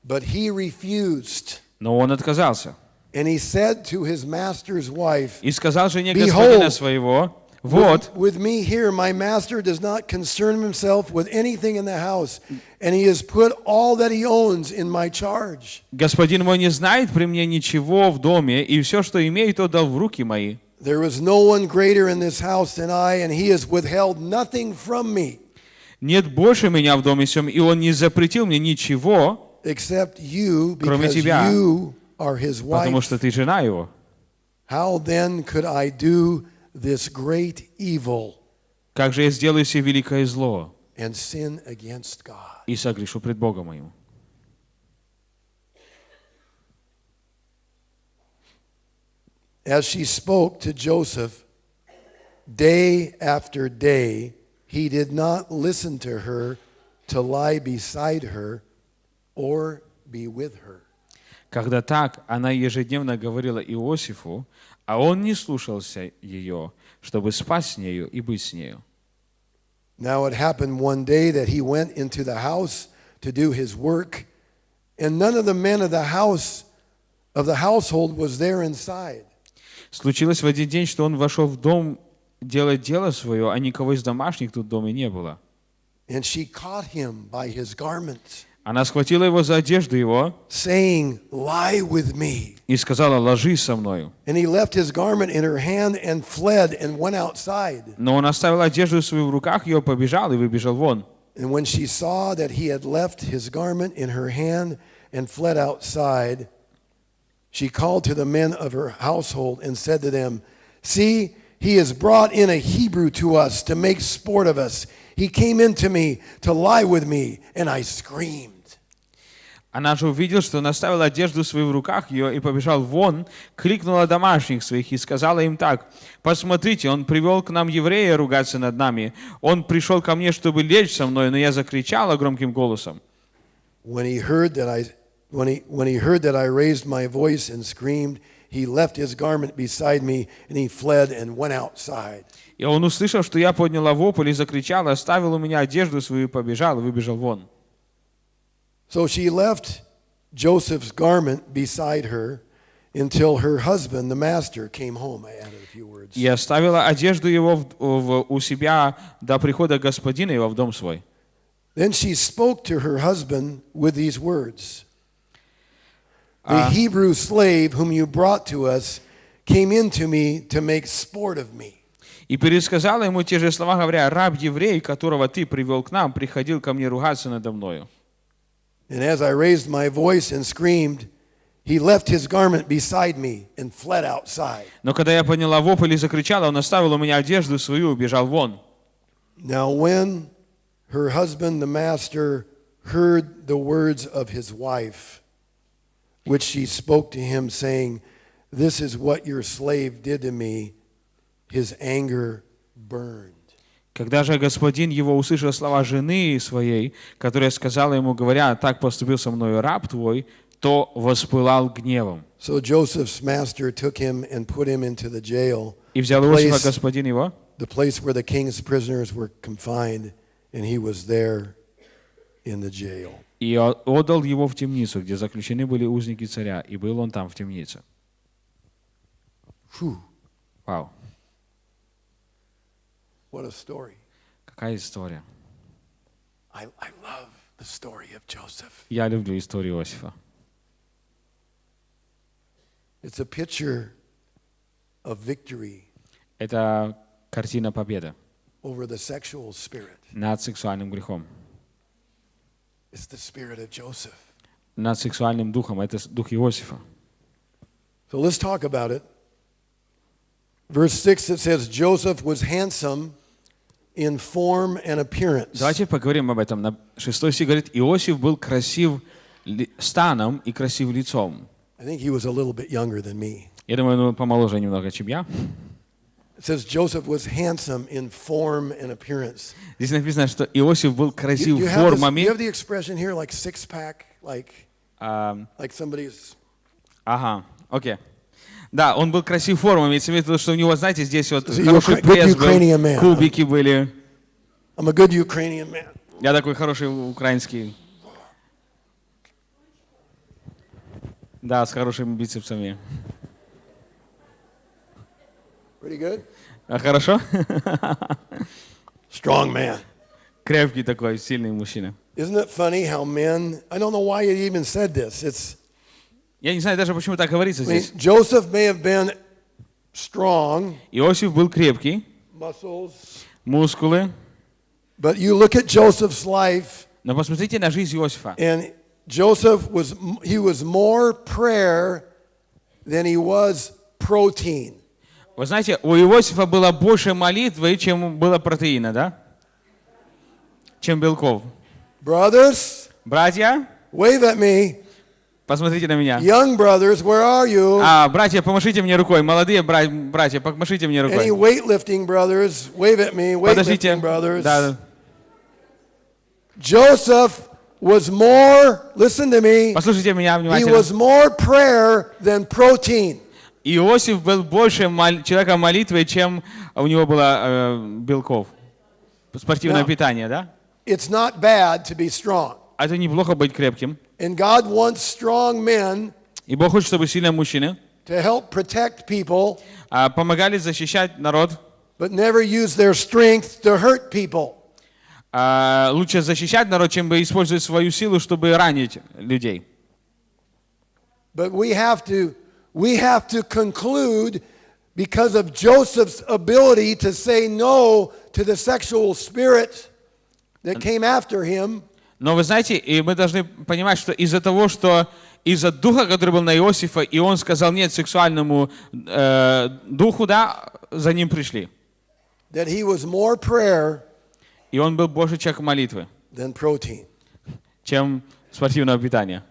But he refused. Но он отказался. And he said to his master's wife, и сказал жене господина своего: Вот. With me here, my master does not concern himself with anything in the house, and he has put all that he owns in my charge. Господин мой не знает при мне ничего в доме, и все, что имеет, отдал в руки мои. There is no one greater in this house than I, and he has withheld nothing from me. Нет больше меня в доме сем, и он не запретил мне ничего, except you, кроме тебя, you are his wife. Потому что ты жена его. How then could I do this great evil? Как же я сделаю сие великое зло and sin against God? И согрешу пред Богом моим. As she spoke to Joseph day after day, he did not listen to her to lie beside her or be with her. Когда так она ежедневно говорила Иосифу, а он не слушался ее, чтобы спать с нею и быть с нею. Now it happened one day that he went into the house to do his work, and none of the men of the household was there inside. Случилось в один день, что он вошел в дом делать дело свое, а никого из домашних тут в доме не было. And she caught him by his garment. Она схватила его за одежду его, saying, "Lie with me." И сказала: "Ложись со мною." And he left his garment in her hand and fled and went outside. Но он оставил одежду свою в руках ее, побежал и выбежал вон. And when she saw that he had left his garment in her hand and fled outside, she called to the men of her household and said to them, "See, he has brought in a Hebrew to us to make sport of us. He came into me to lie with me, and I screamed. Она же увидела, что он оставил одежду свою в руках ее и побежал вон, кликнула домашних своих и сказала им так: «Посмотрите, он привел к нам еврея ругаться над нами. Он пришел ко мне, чтобы лечь со мной, но я закричала громким голосом». When he heard that I raised my voice and screamed, he left his garment beside me, and he fled and went outside. И он, услышав, что я подняла вопль и закричала, оставил у меня одежду свою и побежал, и выбежал вон. So she left Joseph's garment beside her until her husband, the master, came home. I added a few words. И оставила одежду его у себя до прихода господина его в дом свой. Then she spoke to her husband with these words. The Hebrew slave whom you brought to us came into me to make sport of me. И пересказала ему те же слова, говоря: «Раб-еврей, которого ты привел к нам, приходил ко мне ругаться надо мною». And as I raised my voice and screamed, he left his garment beside me and fled outside. Но когда я подняла вопль и закричала, он оставил у меня одежду свою и убежал вон. Now when her husband, the master, heard the words of his wife, which she spoke to him, saying, "This is what your slave did to me," his anger burned. Когда же господин его услышал слова жены своей, которая сказала ему, говоря: «Так поступил со мною раб твой», то воспылал гневом. So Joseph's master took him and put him into the jail, И взял Иосифа господин его, the place where the king's prisoners were confined, and he was there in the jail. и отдал его в темницу, где заключены были узники царя, и был он там в темнице. Вау. What a story. Какая история. I love the story of Joseph. Я люблю историю Иосифа. It's a picture of victory Это картина победы over the sexual spirit. над сексуальным грехом, It's the spirit of Joseph. над сексуальным духом. Это дух Иосифа. So let's talk about it. Verse 6, it says, Joseph was handsome in form and appearance. Давайте поговорим об этом. 6 стих говорит: Иосиф был красив станом и красив лицом. I think he was a little bit younger than me. Я думаю, он помоложе немного, чем я. It says Joseph was handsome in form and appearance. Здесь написано, что Иосиф был красив You формами. have the expression here like six-pack, like somebody's... Ага, окей. Да, он был красив формами. Имеется в виду, что у него, знаете, здесь вот So хороший пресс был, кубики были. I'm a good Ukrainian man. Я такой хороший украинский. Да, с хорошими бицепсами. Pretty good? Хорошо? Strong man. Крепкий такой, сильный мужчина. Isn't it funny how men, I don't know why it even said this. Я не знаю даже, почему так говорится здесь. Joseph may have been strong, Иосиф был крепкий, muscles, мускулы. but you look at Joseph's life, Но посмотрите на жизнь Иосифа. and Joseph was more prayer than he was protein. Вы знаете, у Иосифа было больше молитвы, чем было протеина, да? Чем белков. Brothers, Братья, wave at me. посмотрите на меня. Young brothers, where are you? Братья, помашите мне рукой. Молодые братья, помашите мне рукой. Any weightlifting brothers, wave at me. Подождите. Weightlifting brothers. Да. Joseph was more, listen to me, Послушайте меня he внимательно. was more prayer than protein. Иосиф был больше человеком молитвы, чем у него было белков. Спортивное питание, да? It's not bad to be strong. Это неплохо быть крепким. And God wants strong men И Бог хочет, чтобы сильные мужчины to help protect people, помогали защищать народ. but never use their strength to hurt people. Лучше защищать народ, чем бы использовать свою силу, чтобы ранить людей. But we have to conclude, because of Joseph's ability to say no to the sexual spirit that came after him. Но вы знаете, и мы должны понимать, что из-за того, что из-за духа, который был на Иосифа, и он сказал нет сексуальному духу, да, за ним пришли. That he was more prayer И он был больше человек молитвы, than protein. чем спортивного питания.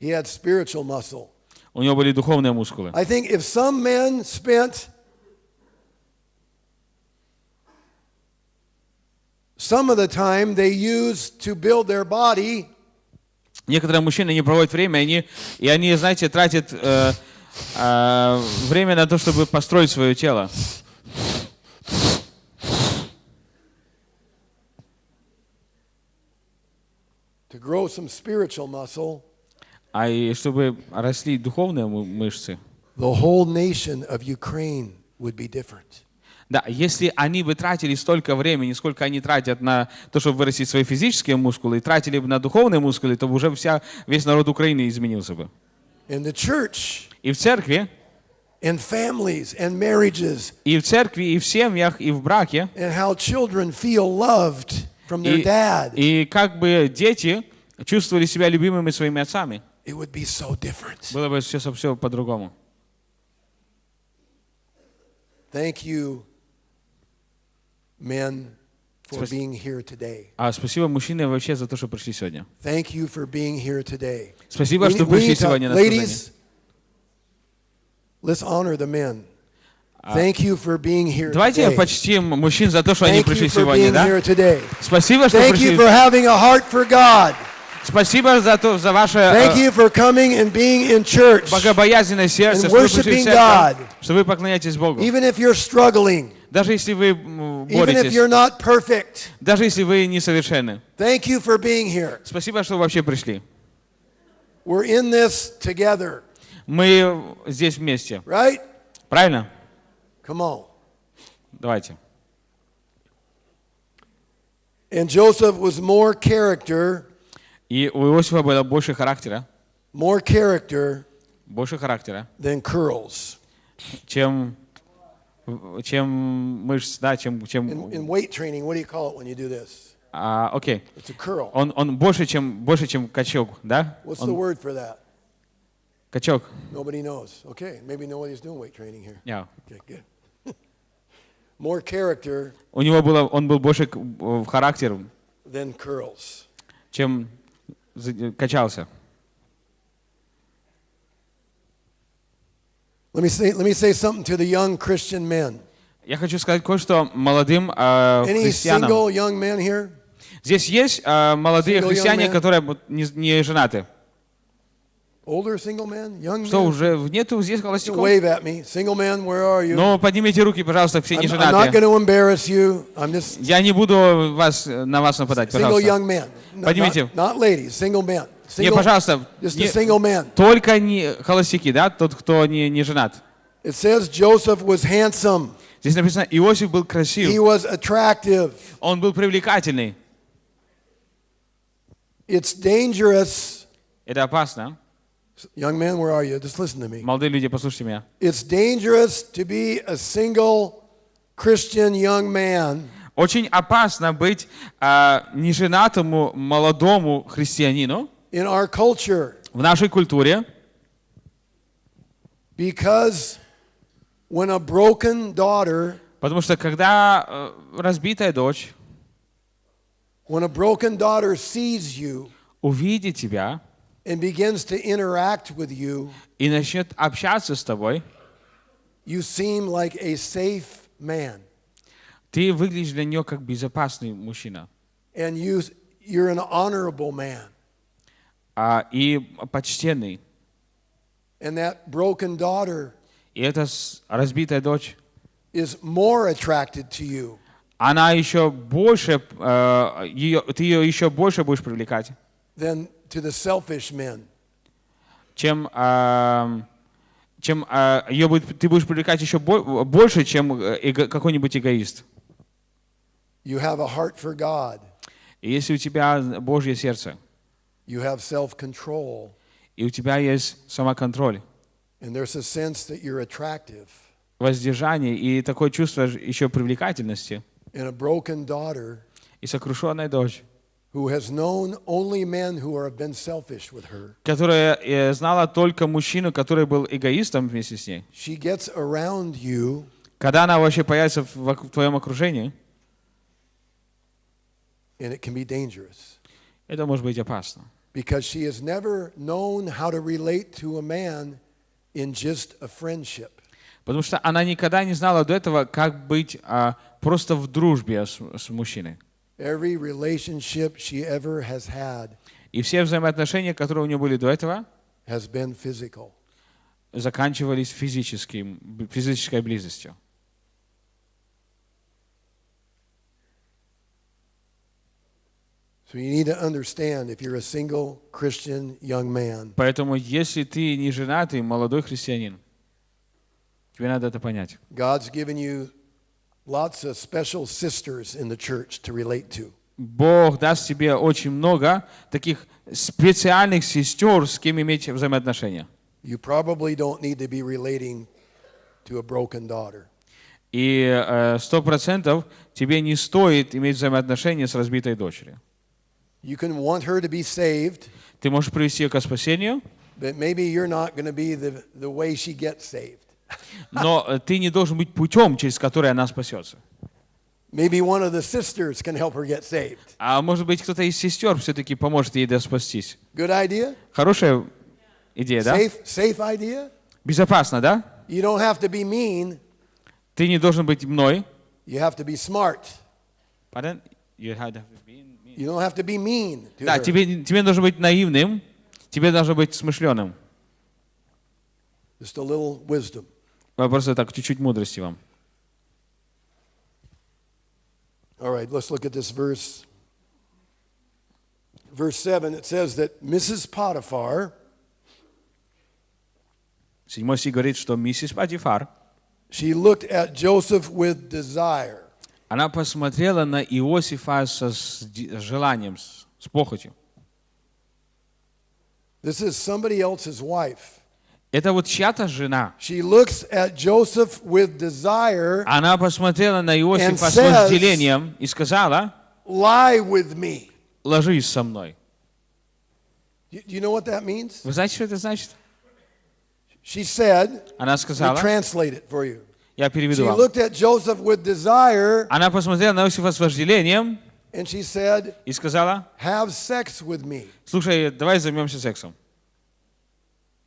He had spiritual muscle. У него были духовные мускулы. I think if some men spent some of the time they use to build their body, некоторые мужчины не проводят время, и они, знаете, тратят время на то, чтобы построить свое тело. to grow some spiritual muscle, А и чтобы росли духовные мышцы. the whole nation of Ukraine would be different. Да, если они бы тратили столько времени, сколько они тратят на то, чтобы вырастить свои физические мускулы, и тратили бы на духовные мускулы, то уже весь народ Украины изменился бы. In the church, И в церкви, in families and marriages, и в церкви, и в семьях, и в браке, and how children feel loved from their dad, и как бы дети чувствовали себя любимыми своими отцами. it would be so different. Было бы все по-другому. Thank you, men, for being here today. Спасибо мужчины вообще за то, что пришли сегодня. Thank you for being here today. Спасибо, что пришли сегодня на служение. Ladies, let's honor the men. Thank you for being here Давайте today. почтим мужчин за то, что они Thank пришли you for сегодня, being да? here today. Спасибо, что Thank you пришли. for having a heart for God. Спасибо за ваше Thank you for coming and being in church, богобоязненное сердце, and что вы пришли в worshiping церковь, God. что вы поклоняетесь Богу. even if you're struggling, Даже если вы even if боретесь, you're not perfect. даже если вы несовершенны. Thank you for being here. Спасибо, что вы вообще пришли. We're in this together, Мы здесь вместе. right? Правильно? Come on. Давайте. And Joseph was more character, И у Иосифа было больше характера, больше характера, than curls. чем мышц, да, чем In weight training, what do you call it when you do this? окей. It's a curl. Он больше, чем качок, да? What's the word for that? Качок. Nobody knows. Okay, maybe nobody's doing weight training here. Yeah. Okay, good. More character Он был больше характер, than curls. чем качался. Let me say something to the young Christian men. Я хочу сказать кое-что молодым Any христианам. single young men here? Здесь есть молодые Single young христиане, man? которые не женаты. Older single men? Young Что, men? уже нету здесь You холостяков? wave at me. Single men, where are you? Ну, поднимите руки, пожалуйста, все не I'm not женатые. going to embarrass you. I'm just Я не буду на вас нападать, single пожалуйста. young men. Поднимите. Not ladies, single men. Не, Single, пожалуйста, just a single man. только не холостяки, да, тот, кто не женат. It says Joseph was handsome. Здесь написано, Иосиф был He красив, was attractive. он был привлекательный. It's dangerous. Это опасно. Young man, where are you? Just listen to me. Молодые люди, послушайте меня. It's dangerous to be a single Christian young man Очень опасно быть неженатому молодому христианину in our culture в нашей культуре, because when a broken daughter, потому что когда разбитая дочь when a broken daughter sees you увидит тебя and begins to interact with you, и начнет общаться с тобой, you seem like a safe man. ты выглядишь для нее как безопасный мужчина. And you're an honorable man. И почтенный. And that broken daughter И эта разбитая дочь, is more attracted to you она еще больше, ты ее еще больше будешь привлекать, than to the selfish men. чем ты будешь привлекать еще больше, чем какой-нибудь эгоист. You have a heart for God. И если у тебя Божье сердце, You have self-control. и у тебя есть самоконтроль, And there's a sense that you're attractive. воздержание и такое чувство еще привлекательности, And a broken daughter и сокрушенная дочь которая знала только мужчину, который был эгоистом вместе с ней. Когда она вообще появится в твоем окружении, это может быть опасно. Because she has never known how to relate to a man in just a friendship. Потому что она никогда не знала до этого, как быть просто в дружбе с мужчиной. Every relationship she ever has had И все взаимоотношения, которые у нее были до этого, has been physical. заканчивались физической близостью. So you need to understand if you're a single Christian young man. Поэтому, если ты не женатый, молодой христианин, тебе надо это понять. God's given you lots of special sisters in the church to relate to. Бог даст тебе очень много таких специальных сестер, с кем иметь взаимоотношения. You probably don't need to be relating to a broken daughter. И 100% тебе не стоит иметь взаимоотношения с разбитой дочерью. You can want her to be saved. Ты можешь привести ее к спасению, but maybe you're not going to be the way she gets saved. Но ты не должен быть путем, через который она спасется. Maybe one of the sisters can help her get saved. А может быть, кто-то из сестер все-таки поможет ей спастись. Good idea? Хорошая идея, да? Safe idea? Безопасно, да? You don't have to be mean. Ты не должен быть мной. You have to be smart. Pardon? You don't have to be mean to да, her. тебе нужно быть наивным, тебе должно быть смышленым. Just a little wisdom. Просто так, чуть-чуть мудрости вам. All right, let's look at this verse. Verse 7, it says that Mrs. Potiphar, 7 стих говорит, что миссис Потифар, she looked at Joseph with desire. Она посмотрела на Иосифа с желанием, с похотью. This is somebody else's wife. Это вот чья-то жена. She looks at Joseph with desire. Она посмотрела на Иосифа с вожделением и сказала: "Lie with me." Ложись со мной. Do you know what that means? Вы знаете, что это значит? She said, она сказала, translate it for you. Я переведу She вам. looked at Joseph with desire. Она посмотрела на Иосифа с вожделением and she said, и сказала: "Have sex with me." Слушай, давай займемся сексом.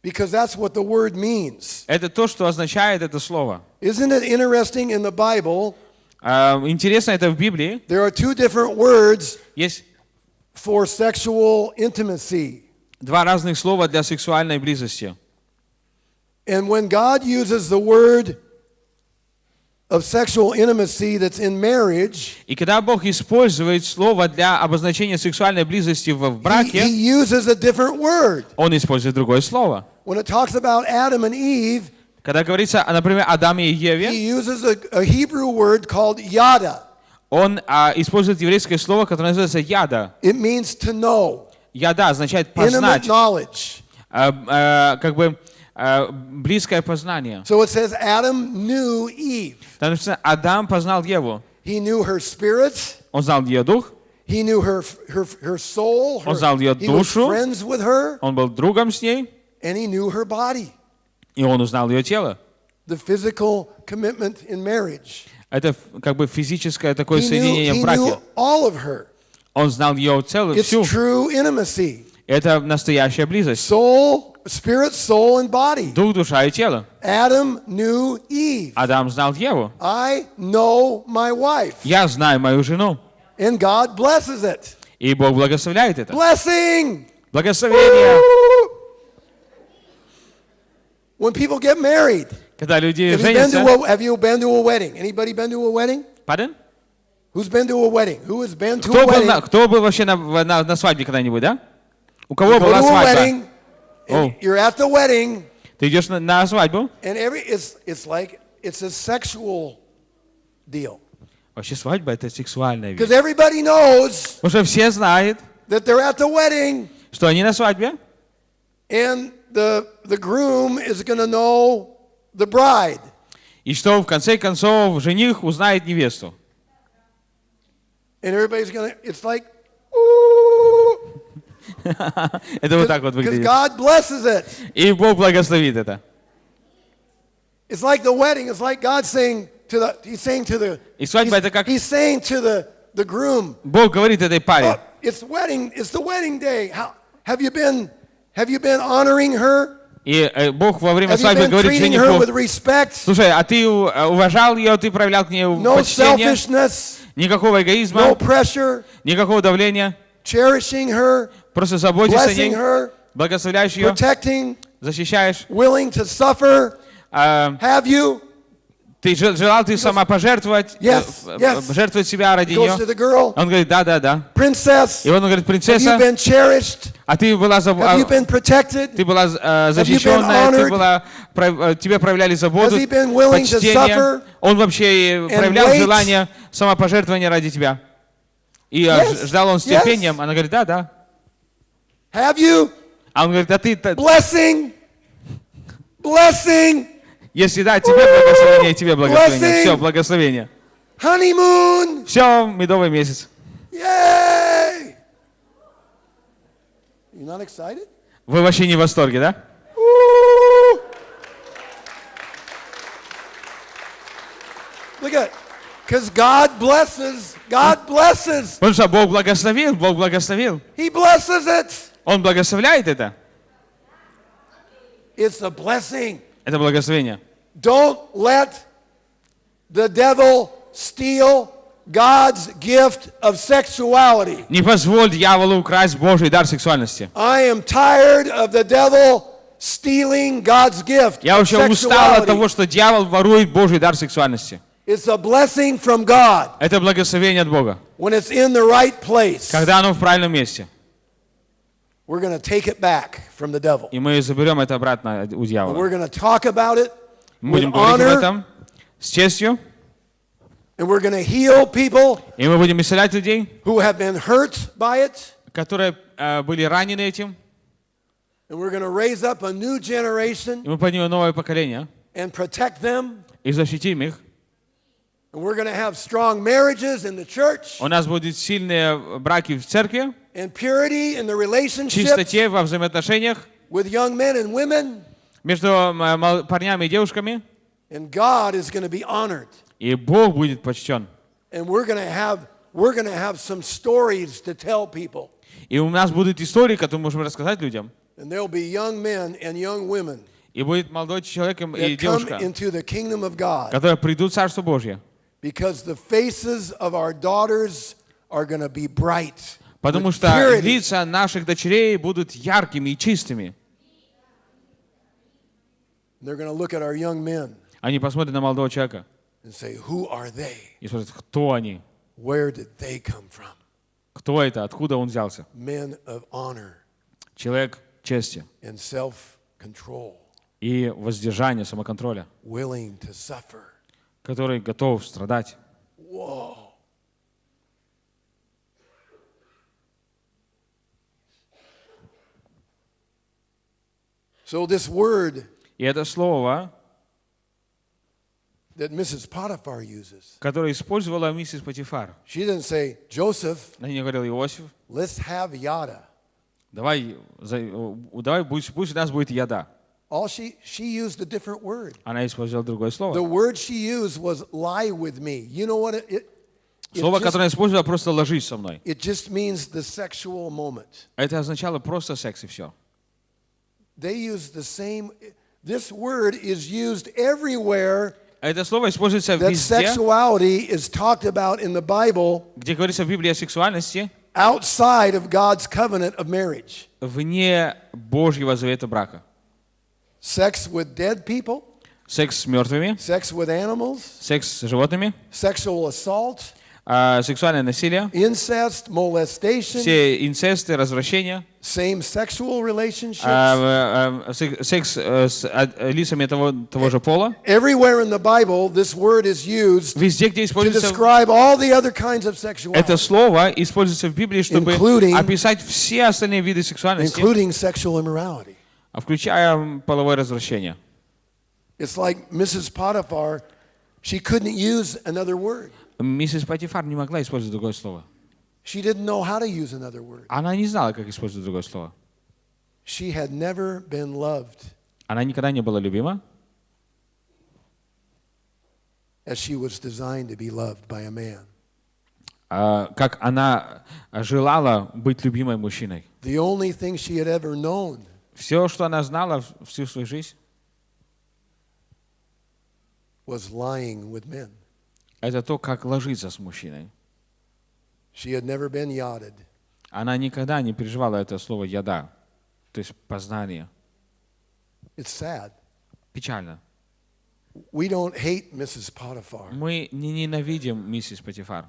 Because that's what the word means. Это то, что означает это слово. Isn't it interesting in the Bible? Интересно это в Библии. There are two different words Есть for sexual intimacy. Два разных слова для сексуальной близости. And when God uses the word of sexual intimacy that's in marriage, и когда Бог использует слово для обозначения сексуальной близости в браке, he uses a different word. Он использует другое слово. When it talks about Adam and Eve, когда говорится, например, о Адаме и Еве, he uses a Hebrew word called yada. Он использует еврейское слово, которое называется яда. It means to know. Яда означает познать. Intimate knowledge. Как бы близкое познание. So it says Adam knew Eve. Потому что Адам познал Еву. He knew her spirit. Он знал ее дух. He knew her soul. Он знал ее душу. He was friends with her. Он был другом с ней. And he knew her body. И он узнал ее тело. The physical commitment in marriage. Это как бы физическое такое соединение в браке. He knew all of her. Он знал ее целую, всю. It's true intimacy. Это настоящая близость. Soul, spirit, soul, and body. Дух, душа и тело. Adam knew Eve. Адам знал Еву. I know my wife. Я знаю мою жену. And God blesses it. И Бог благословляет это. Blessing. Благословение. When people get married, когда люди have you been to a wedding? Anybody been to a wedding? Pardon? Who's been to a wedding? Who has been to a wedding? Кто был вообще на свадьбе когда-нибудь, да? У кого была свадьба? You're at the wedding. Ты идешь на свадьбу? And it's like it's a sexual deal. Вообще свадьба это сексуальная вещь. Because everybody knows. Потому что все знают, that they're at the wedding. Что они на свадьбе? And the groom is going to know the bride. И что в конце концов жених узнает невесту. And everybody's going to, it's like, ooh. Это вот так вот Because выглядит. God blesses it. И Бог благословит это. It's like the wedding. It's like God saying to the, И свадьба это как he's saying to the groom, Бог говорит этой паре. it's the wedding day. Have you been honoring her? И Бог во время Have you свадьбы been говорит treating her with жениху: respect? слушай, а ты уважал ее, ты проявлял к ней No почтение, selfishness, никакого эгоизма, no pressure, никакого давления, cherishing her, просто заботишься о blessing ней, her, благословляешь ее, protecting, защищаешь. willing to suffer. Have you? Ты желал ты сама пожертвовать, Yes. жертвовать себя ради Goes to нее. the girl. Он говорит: да, да, да. Princess, И он говорит: have you принцесса, been cherished? а ты была Have you been protected? ты была защищенная, тебе проявляли заботу, Has he been willing to почтение. suffer Он вообще проявлял wait? желание самопожертвования ради тебя. И ждал он с терпением. Она говорит: да, да. Have you? А он говорит: а ты, Blessing. если да, тебе благословение, тебе благословение. Все, благословение. Honeymoon. Все, медовый месяц. Yay! You not excited? Вы вообще не в восторге, да? Woo! Look at it. Because God blesses. Потому что Бог благословил. He blesses it. Он благословляет это. It's a blessing. Это благословение. Don't let the devil steal God's gift of sexuality. Не позволь дьяволу украсть Божий дар сексуальности. I am tired of the devil stealing God's gift Я of уже устал от того, sexuality. что дьявол ворует Божий дар сексуальности. It's a blessing from God Это благословение от Бога. when it's in the right place. Когда оно в правильном месте. We're going to take it back from the devil. И мы заберем это обратно у And дьявола. we're going to talk about it Мы with будем говорить об honor, этом с честью. and we're going to heal people И мы будем исцелять людей, who have been hurt by it, которые были ранены этим. and we're going to raise up a new generation И мы поднимем новое поколение and protect them, и защитим их. and we're going to have strong marriages in the church У нас будут сильные браки в церкви, and purity in the relationships чистоте во взаимоотношениях with young men and women, между парнями и девушками. and God is going to be honored. И Бог будет почтен. And we're going to have some stories to tell people. И у нас будут истории, которые мы можем рассказать людям. And there'll be young men and young women И будет молодой человек и that come девушка, into the kingdom of God, которые придут в Царство Божье. because the faces of our daughters are going to be bright. Потому with что purity. лица наших дочерей будут яркими и чистыми. They're going to look at our young men Они посмотрят на молодого человека and say, who are they? и спросят: кто они? Where did they come from? Кто это? Откуда он взялся? Men of honor Человек чести and self-control, и воздержания, самоконтроля, willing to suffer. который готов страдать. Whoa. So this word И это слово, that Mrs. Potiphar uses, которое использовала миссис Потифар. she didn't say, Joseph, Она не говорила: Иосиф, let's have yada. давай пусть у нас будет яда. All she used a different word. Она использовала другое The слово. word she used was lie with me. You know what Слово, которое она использовала, просто ложись со мной. it just means the sexual moment. Это означало просто секс и все. They use the same. This word is used everywhere Это слово используется that везде, sexuality is talked about in the Bible где говорится в Библии о сексуальности, outside of God's covenant of marriage. вне Божьего завета брака. Sex with dead people, Секс с мертвыми, sex with animals, секс с животными, sexual assault, сексуальное насилие, incest, molestation, все инцесты, развращения, same sexual relationships. секс с лицами того же пола. Everywhere in the Bible, this word is used Везде, где to используется describe all the other kinds of sexuality, это слово, используется в Библии, чтобы Including- описать все остальные виды сексуальности, including sexual immorality. включая половое развращение. It's like Mrs. Potiphar, she couldn't use another word. Миссис Потифар не могла использовать другое слово. She didn't know how to use another word. Она не знала, как использовать другое слово. She had never been loved Она никогда не была любима, as she was designed to be loved by a man. как она желала быть любимой мужчиной. The only thing she had ever known Все, что она знала всю свою жизнь, was lying with men. это то, как ложиться с мужчиной. She had never been yachted. Она никогда не переживала это слово «яда», то есть познание. It's sad. Печально. We don't hate Mrs. Potiphar, Мы не ненавидим миссис Потифар,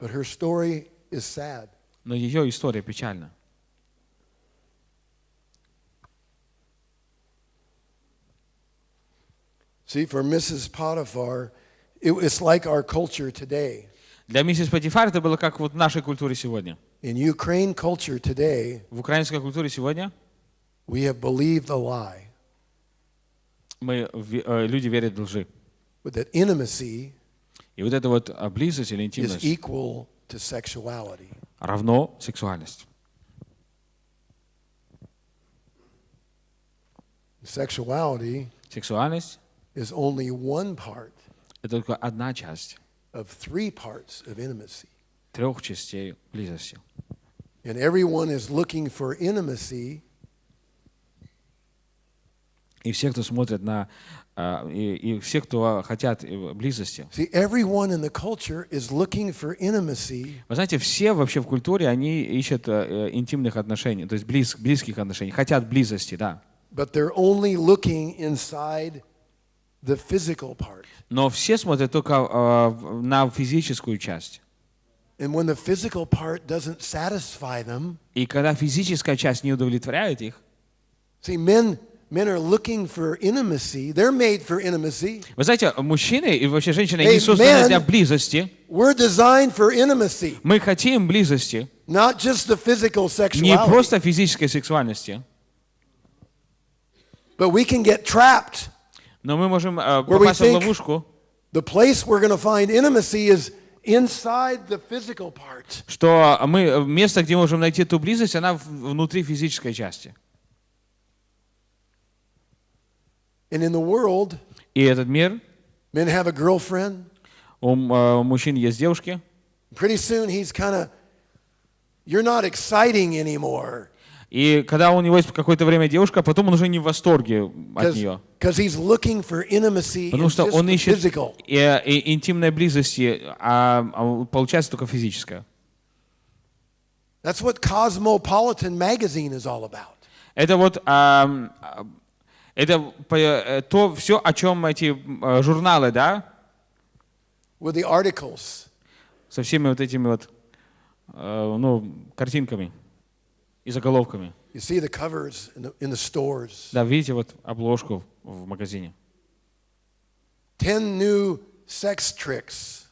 but her story is sad. но ее история печальна. See, for Mrs. Potiphar, it's like our culture today. Для миссис Потифар это было как вот в нашей культуре сегодня. In Ukraine culture today, В украинской культуре сегодня we have believed the lie люди верят в лжи. that intimacy И вот эта вот близость или is интимность equal to sexuality. равно сексуальность. Sexuality Сексуальность is only one part — это только одна часть of three parts of intimacy. 3 частей близости. And everyone is looking for intimacy И все, кто смотрит на... И все, кто хотят близости. See, everyone in the culture is looking for intimacy, Вы знаете, все вообще в культуре, они ищут интимных отношений, то есть близких отношений, хотят близости, да. but they're only looking inside the physical part. Но все смотрят только на физическую часть. And when the physical part doesn't satisfy them, И когда физическая часть не удовлетворяет их, see, men are looking for intimacy. They're made for intimacy. вы знаете, мужчины и вообще женщины, Hey, они созданы men, для близости. We're designed for intimacy, Мы хотим близости, not just the physical не sexuality. просто физической сексуальности, But we can get trapped. но мы можем we попасть в think- ловушку, The place we're going to find intimacy is inside the physical part. что место, где можем найти ту близость, она внутри физической части. And in the world, И этот мир, men have a girlfriend. у мужчин есть девушки, Pretty soon he's kind of, you're not exciting anymore. и когда у него есть какое-то время девушка, потом он уже не в восторге от нее. Because he's looking for intimacy in Потому что just он the ищет physical. интимной близости, а получается только физическое. That's what Cosmopolitan magazine is all about. Это вот это то все, о чем эти журналы, да, With the articles. со всеми вот этими вот картинками и заголовками. You see the covers in the stores. Да, видите вот обложку в магазине. 10 new sex tricks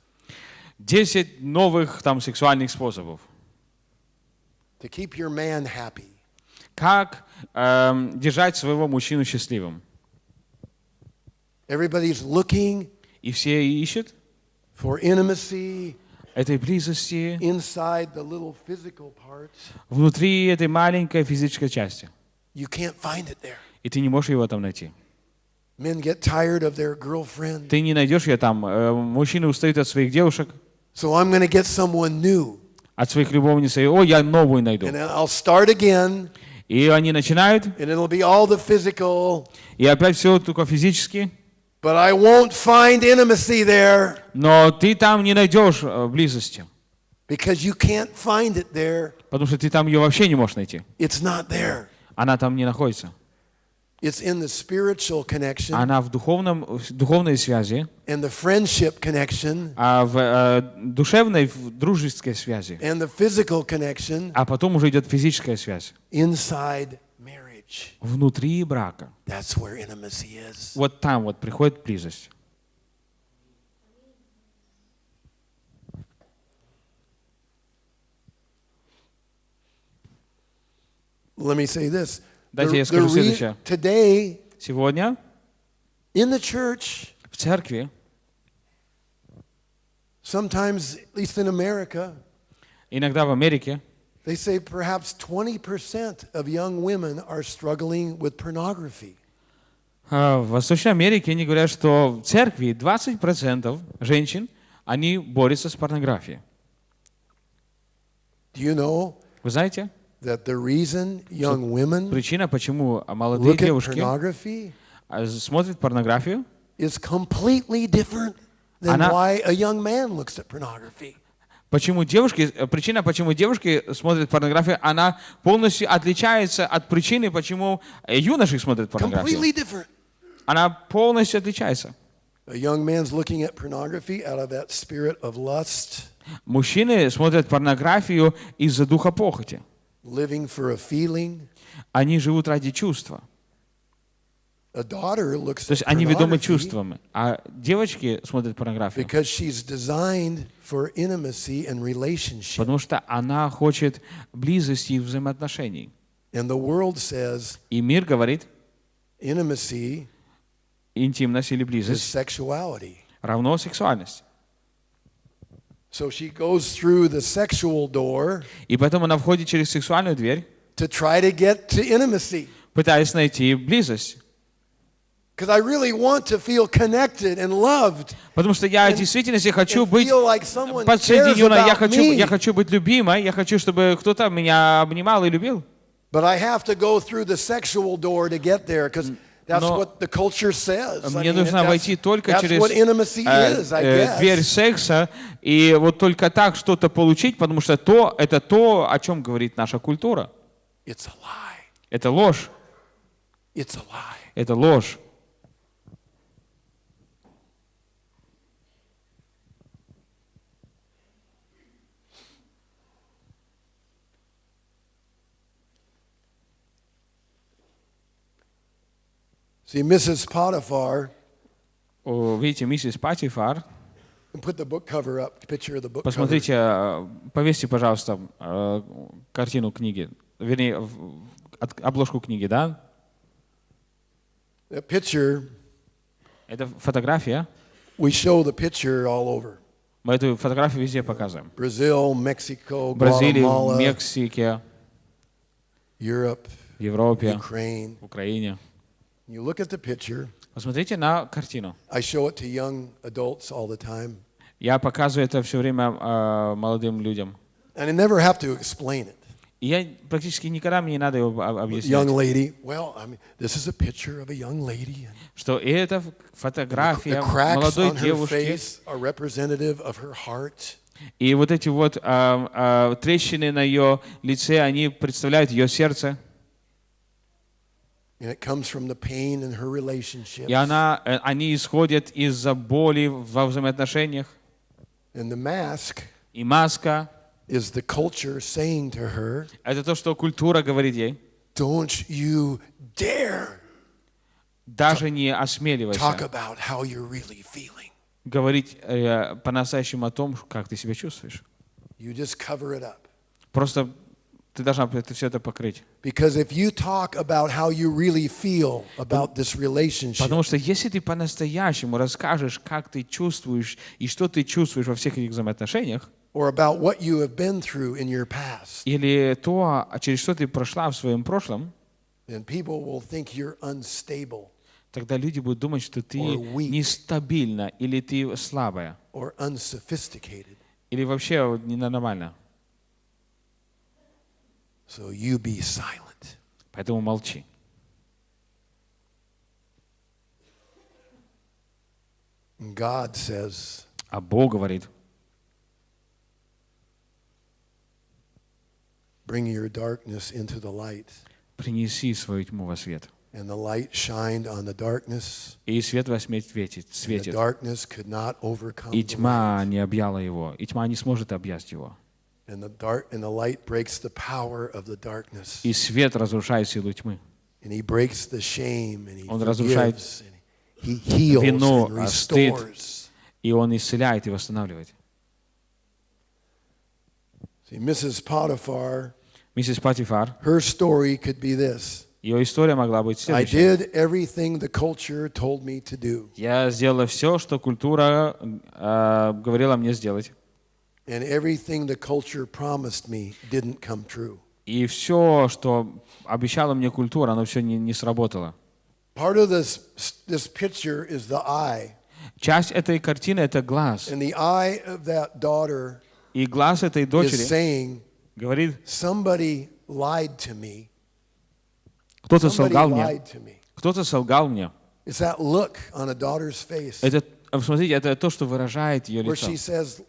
10 новых там сексуальных способов. to keep your man happy. Как держать своего мужчину счастливым. Everybody's looking И все ищут for intimacy этой близости inside the little physical parts. внутри этой маленькой физической части. You can't find it there. И ты не можешь его там найти. Men get tired of their girlfriend. Ты не найдешь ее там. Мужчины устают от своих девушек, So I'm going to get someone new. от своих любовниц. И, я новую найду. And then I'll start again. И они начинают, And it'll be all the physical. и опять все только физически. But I won't find intimacy there. Но ты там не найдешь близости. Because you can't find it there. Потому что ты там ее вообще не можешь найти. It's not there. Она там не находится. It's in the spiritual connection Она в духовной связи, and the friendship connection а в душевной, в дружеской связи. and the physical connection А потом уже идет физическая связь. inside marriage. Внутри брака. That's where intimacy is. Вот там вот приходит близость. Let me say this. Дайте я скажу следующее. Today, Сегодня in the church, в церкви, sometimes, at least in America, Иногда в Америке they say perhaps 20% of young women are struggling with pornography. в Восточной Америке они говорят, что в церкви 20% женщин, они борются с порнографией. Do you know Вы знаете, that the reason young women причина, почему молодые look at девушки pornography смотрят порнографию, is completely different than why a young man looks at pornography? Причина, почему девушки смотрят порнографию, она полностью отличается от причины, почему юноши смотрят порнографию. Completely different. Она полностью отличается. A young man's looking at pornography out of that spirit of lust, Мужчины смотрят порнографию из-за духа похоти. living for a feeling. Они живут ради чувства. A daughter looks То есть at они ведомы pornography чувствами. А девочки смотрят порнографию, because she's designed for intimacy and relationship. потому что она хочет близости и взаимоотношений. And the world says И мир говорит, intimacy интимность или is близость sexuality. равно сексуальность. So she goes through the sexual door И поэтому она входит через сексуальную дверь, to try to get to intimacy. пытаясь найти близость. Because I really want to feel connected and loved. Потому что я в действительности хочу And быть feel like someone cares подсоединенной, я about me. хочу быть любимой, я хочу, чтобы кто-то меня обнимал и любил. But I have to go through the sexual door to get there because that's what the culture says. I Мне mean, нужно войти только that's через what intimacy is, I guess. дверь секса, и вот только так что-то получить, потому что это то, о чем говорит наша культура. It's a lie. Это ложь. It's a lie. Это ложь. See, Mrs. Potiphar, Видите, миссис Патифар, put the book cover up, picture of the book cover. посмотрите, повесьте, пожалуйста, картину книги, вернее, обложку книги, да? That picture, Это фотография. we show the picture all over. Мы эту фотографию везде показываем. Brazil, Mexico, Бразилии, Guatemala, Мексике, Europe, в Европе, Ukraine. в Украине. You look at the picture. Посмотрите на картину. I show it to young adults all the time. Я показываю это все время молодым людям. And I never have to explain it. И я практически никогда мне не надо его Young объяснять. lady, well, I mean, this is a picture of a young lady. And Что это the фотография cracks молодой on her девушки. face are representative of her heart. И вот эти вот трещины на ее лице, они представляют ее сердце. And it comes from the pain in her relationships. И они исходят из-за боли во взаимоотношениях. And the mask И маска is the culture saying to her, — это то, что культура говорит ей. don't you dare Даже не talk осмеливайся about how you're really feeling. говорить по-настоящему о том, как ты себя чувствуешь. You just cover it up. Просто ты должна все это покрыть. Because if you talk about how you really feel about this relationship, Потому что если ты по-настоящему расскажешь, как ты чувствуешь и что ты чувствуешь во всех этих взаимоотношениях, or about what you have been through in your past, или то, через что ты прошла в своем прошлом, then people will think you're unstable тогда люди будут думать, что ты Or weak. нестабильна, или ты слабая, or unsophisticated. или вообще ненормальна. So you be silent. Поэтому молчи. And God says, А Бог говорит, bring your darkness into the light. принеси свою тьму во свет. And the light shined on the darkness. И свет во тьме And the светит. darkness could not overcome И the тьма light. не объяла его, и тьма не сможет объять его. And the light breaks the power of the darkness. И свет разрушает силу тьмы. And he breaks the shame and he Он разрушает forgives and he heals вину, and стыд. restores. И он исцеляет и восстанавливает. See, Mrs. Potiphar, Миссис Патифар, her story could be this. ее история могла быть I следующей. did everything the culture told me to do. Я сделала все, что культура говорила мне сделать. And everything the culture promised me didn't come true. И все, что обещала мне культура, оно все не сработало. Part of this picture is the eye. Часть этой картины — это глаз. And the eye of that daughter И глаз этой is дочери saying, говорит, somebody lied to me. кто-то Somebody солгал мне. lied to me. Кто-то солгал мне. It's that look on a daughter's face Это, смотрите, это то, что выражает ее where лицо. she says,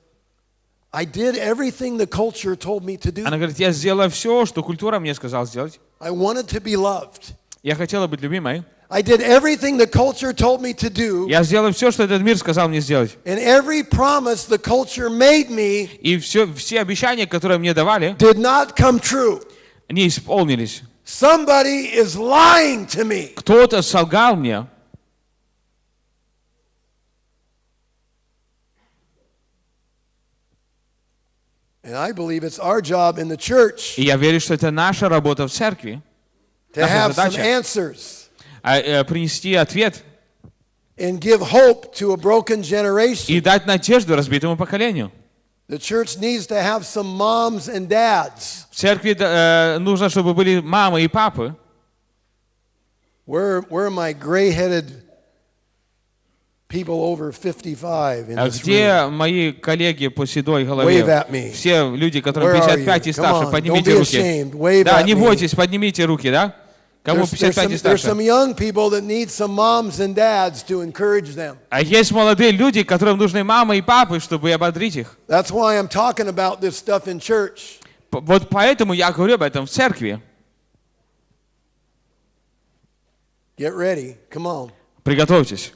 I did everything the culture told me to do. Она говорит, я сделала все, что культура мне сказала сделать. I wanted to be loved. Я хотела быть любимой. I did everything the culture told me to do. Я сделала все, что этот мир сказал мне сделать. And every promise the culture made me И все обещания, которые мне давали, did not come true. не исполнились. Somebody is lying to me. Кто-то солгал мне. And I believe it's our job in the church И я верю, что это наша работа в церкви, to наша have some задача answers принести ответ and give hope to a broken generation. и дать надежду разбитому поколению. The church needs to have some moms and dads. В церкви нужно, чтобы были мамы и папы. Where are my gray-headed people over 55 in this Где room? мои коллеги по седой Wave голове? at me. Все люди, которым Where are 55 и you? Come старше, on, don't поднимите be руки. ashamed. Wave Да, at не me. бойтесь, поднимите руки, да? Кому There's 55 и some старше? young people that need some moms and dads to encourage them. А есть молодые люди, которым нужны мамы и папы, чтобы ободрить их. That's why I'm talking about this stuff in church. Вот поэтому я говорю об этом в церкви. Get ready. Come on. Приготовьтесь.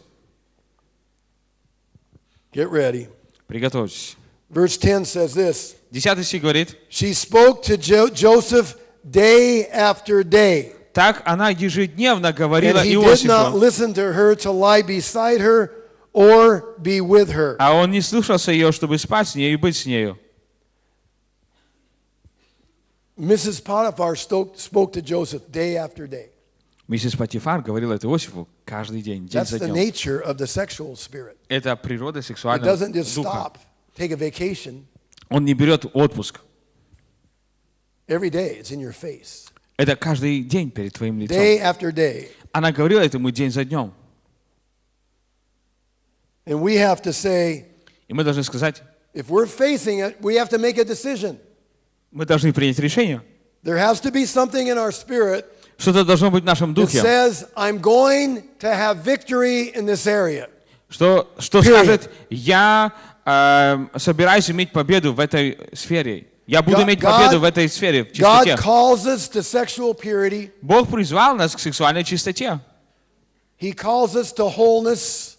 Get ready. Приготовьтесь. Verse 10 says this. 10 стих говорит, She spoke to Joseph day after day. так она ежедневно говорила And he did not Иосифу, listen to her to lie beside her or be with her. а он не слушался ее, чтобы спать с ней и быть с нею. Mrs. Potiphar spoke to Joseph day after day. Миссис Патифар говорила это Иосифу каждый день, день That's за the днем. nature of the sexual spirit. Это природа It сексуального doesn't just духа. stop, take a vacation. Он не берет отпуск. Every day it's in your face. Это каждый день перед твоим лицом. Day after day. Она говорила этому день за днем. And we have to say, И мы должны сказать, if we're facing it, we have to make a decision. мы должны принять решение. There has to be something in our spirit Что-то должно быть в нашем that духе, says, I'm going to have victory in this area. что скажет, я собираюсь иметь победу в этой сфере. Я буду иметь победу в этой сфере, в чистоте. God calls us to sexual purity. Бог призвал нас к сексуальной чистоте. He calls us to wholeness.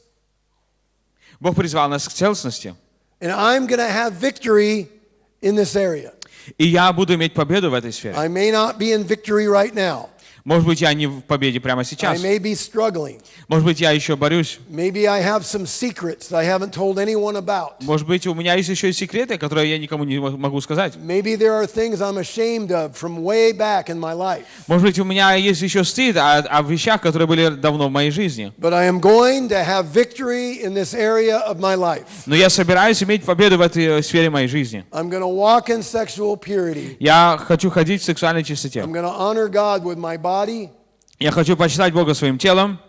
Бог призвал нас к целостности. And I'm going to have victory in this area. И я буду иметь победу в этой сфере. I may not be in victory right now. Может быть, я не в победе прямо I сейчас. may be struggling. Может быть, я еще борюсь. Maybe I have some secrets that I haven't told anyone about. Может быть, у меня есть еще и секреты, которые я никому не могу сказать. Maybe there are things I'm ashamed of from way back in my life. Может быть, у меня есть еще стыд о вещах, которые были давно в моей жизни. But I am going to have victory in this area of my life. Но я собираюсь иметь победу в этой сфере моей жизни. I'm going to walk in sexual purity. Я хочу ходить в сексуальной чистоте. I'm going to honor God with my body. Я хочу почитать Бога своим телом.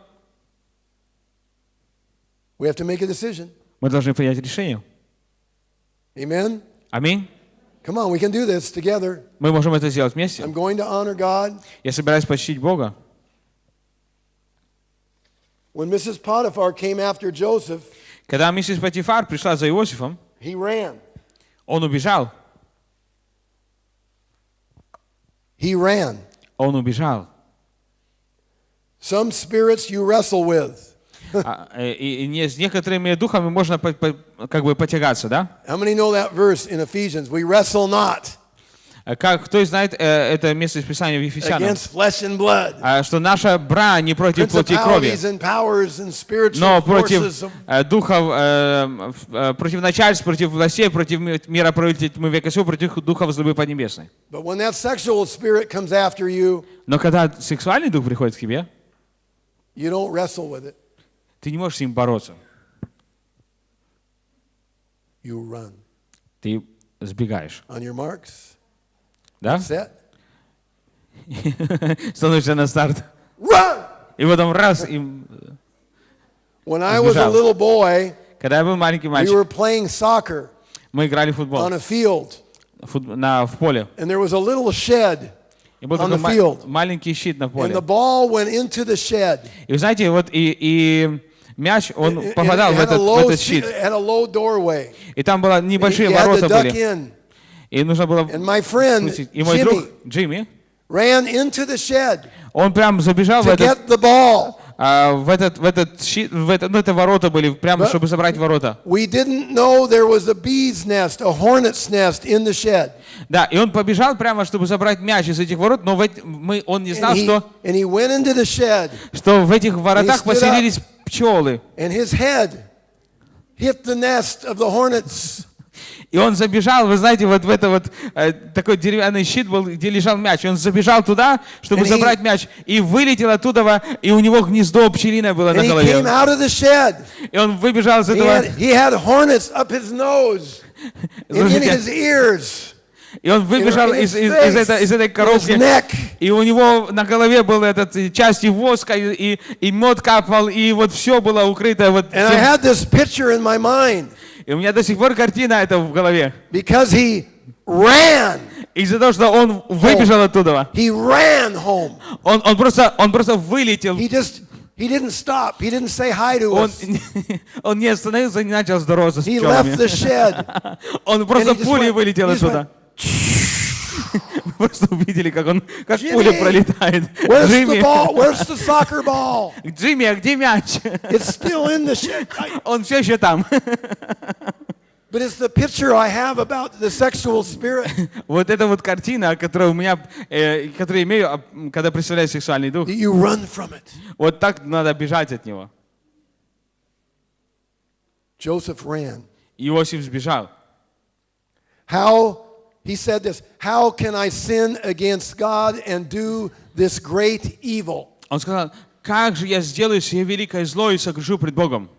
We have to make a decision. Мы должны принять решение. Amen? Аминь. Come on, we can do this together. Мы можем это сделать вместе. I'm going to honor God. Я собираюсь почтить Бога. When Mrs. Potiphar came after Joseph, Когда миссис Патифар пришла за Иосифом, he ran. он убежал. He ran. Он убежал. Some spirits you wrestle with. И с некоторыми духами можно как бы потягаться, да? How many know that verse in Ephesians? We wrestle not Кто знает это место из Писания в Ефесянам? against flesh and blood, Что наша брань не против плоти и крови, principalities and powers and spiritual но forces против of духов, против начальств, против властей, против мира правителей тьмы века сего, против духов злобы поднебесной. But when that sexual spirit comes after you, Но когда сексуальный дух приходит к тебе, you don't wrestle with it. ты не можешь с ним бороться. You run. Ты сбегаешь. On your marks. Да? Set. Становишься на старт. Run! И потом раз, и When I was a little boy, когда я был маленький we мальчик, were playing soccer мы играли в футбол on a field, в поле. and there was a little shed И был on the такой field, маленький щит на and поле. the ball went into the shed. И вы знаете, вот и мяч, он It попадал в had этот щит. had a low doorway. И там было небольшие You had to ворота duck были. in. И нужно было And my friend, спустить. И мой друг Джимми, ran into the shed он прям забежал to get the ball. в этот щит, это ворота были, прямо чтобы забрать ворота. We didn't know there was a bee's nest, a hornet's nest in the shed. Да, и он побежал прямо, чтобы забрать мяч из этих ворот, но он не знал, And he went into the shed, что в этих воротах stood up. поселились пчелы. and his head hit the nest of the hornets. И он забежал, вы знаете, вот в это вот такой деревянный щит был, где лежал мяч. И он забежал туда, чтобы забрать мяч, и вылетел оттуда, и у него гнездо пчелиное было And на he голове. came out of the shed. И он выбежал из этого. He had hornets up his nose and in his ears. И он выбежал из этой коробки, и у него на голове был этот части воска, и мед капал, и вот все было укрыто. Вот And I had this picture in my mind. И у меня до сих пор картина эта в голове. Because he ran. Из-за того, что он выбежал оттуда. He ran home. Он просто вылетел. He didn't stop. He didn't say hi to us. Он не остановился, не начал здороваться с He пчелами. left the shed. Он просто And he just пулей went- вылетел he just оттуда. Мы просто увидели, как пуля пролетает. Where's the Джимми, ball? Where's the soccer ball? Джимми, а где мяч? It's still in the shed. Он все еще там. But it's the picture I have about the sexual spirit. Вот эта вот картина, которую у меня, которую имею, когда представляю сексуальный дух. You run from it. Вот так надо бежать от него. Joseph ran. Иосиф сбежал. He said this, how can I sin against God and do this great evil? Он сказал, как же я сделаю сие великое зло и согрешу пред Богом?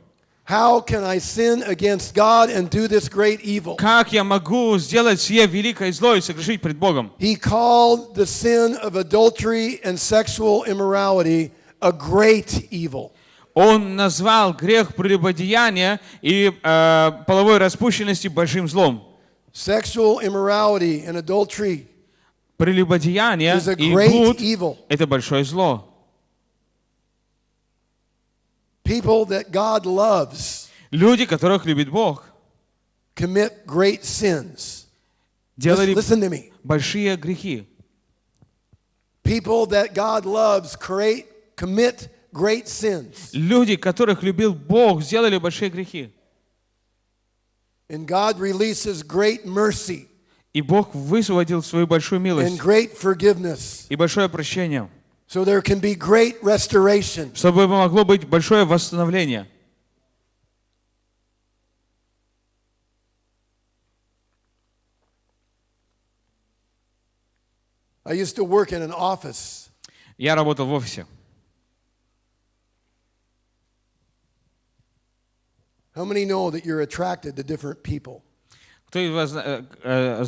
How can I sin against God and do this great evil? Как я могу сделать сие великое зло и согрешить пред Богом? He called the sin of adultery and sexual immorality a great evil. Он назвал грех прелюбодеяния и половой распущенности большим злом. Sexual immorality and adultery Прелюбодеяние is a и great блуд evil. – это большое зло. People that God loves Люди, которых любит Бог, commit great sins. делали Listen to me. большие грехи. People that God loves commit great sins. Люди, которых любил Бог, сделали большие грехи. And God releases great mercy И Бог высвободил свою большую and милость great forgiveness. и большое прощение, So there can be great restoration. чтобы могло быть большое восстановление. I used to work in an office. Я работал в офисе. How many know that you're attracted to different people? Кто из вас